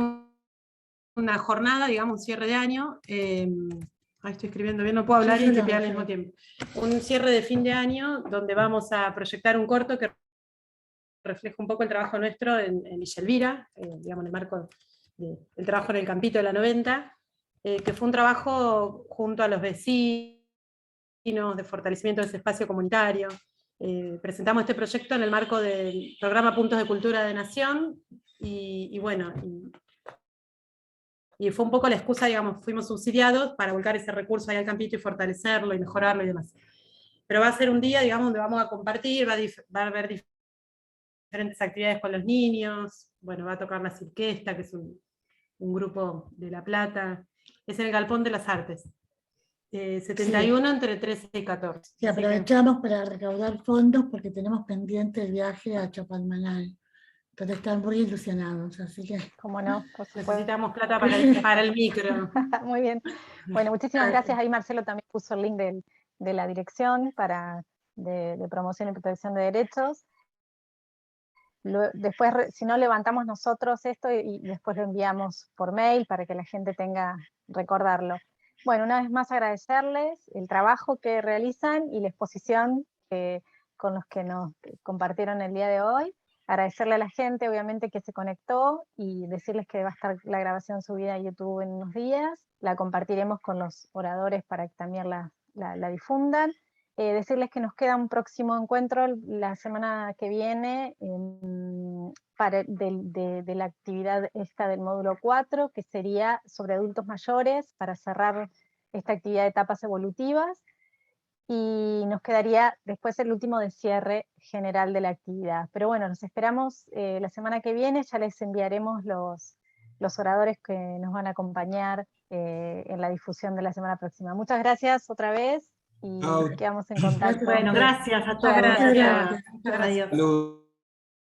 una jornada, digamos, un cierre de año. Ahí estoy escribiendo bien, no puedo hablar y escribir al mismo tiempo. Un cierre de fin de año donde vamos a proyectar un corto que refleja un poco el trabajo nuestro en Villa Elvira, digamos, en el marco del trabajo en el Campito de la 90, que fue un trabajo junto a los vecinos de fortalecimiento de ese espacio comunitario. Presentamos este proyecto en el marco del programa Puntos de Cultura de Nación, y bueno, y fue un poco la excusa, digamos, fuimos subsidiados para volcar ese recurso ahí al Campito y fortalecerlo y mejorarlo y demás. Pero va a ser un día, digamos, donde vamos a compartir, va a haber diferentes actividades con los niños, bueno, va a tocar la Cirquesta, que es un grupo de La Plata, es en el Galpón de las Artes, 71 entre 13 y 14. Sí, aprovechamos para recaudar fondos porque tenemos pendiente el viaje a Chapalmalal. Entonces están muy ilusionados, así que... ¿Cómo no? Necesitamos plata para el micro. Muy bien. Bueno, muchísimas gracias. Ahí Marcelo también puso el link de la dirección de promoción y protección de derechos. Después, si no, levantamos nosotros esto y después lo enviamos por mail para que la gente recordarlo. Bueno, una vez más agradecerles el trabajo que realizan y la exposición con los que nos compartieron el día de hoy. Agradecerle a la gente, obviamente, que se conectó y decirles que va a estar la grabación subida a YouTube en unos días. La compartiremos con los oradores para que también la difundan. Decirles que nos queda un próximo encuentro la semana que viene de la actividad esta del módulo 4, que sería sobre adultos mayores, para cerrar esta actividad de etapas evolutivas. Y nos quedaría después el último de cierre general de la actividad. Pero bueno, nos esperamos la semana que viene, ya les enviaremos los oradores que nos van a acompañar en la difusión de la semana próxima. Muchas gracias otra vez y quedamos en contacto. Bueno, gracias a todos. Gracias. Adiós. Salud.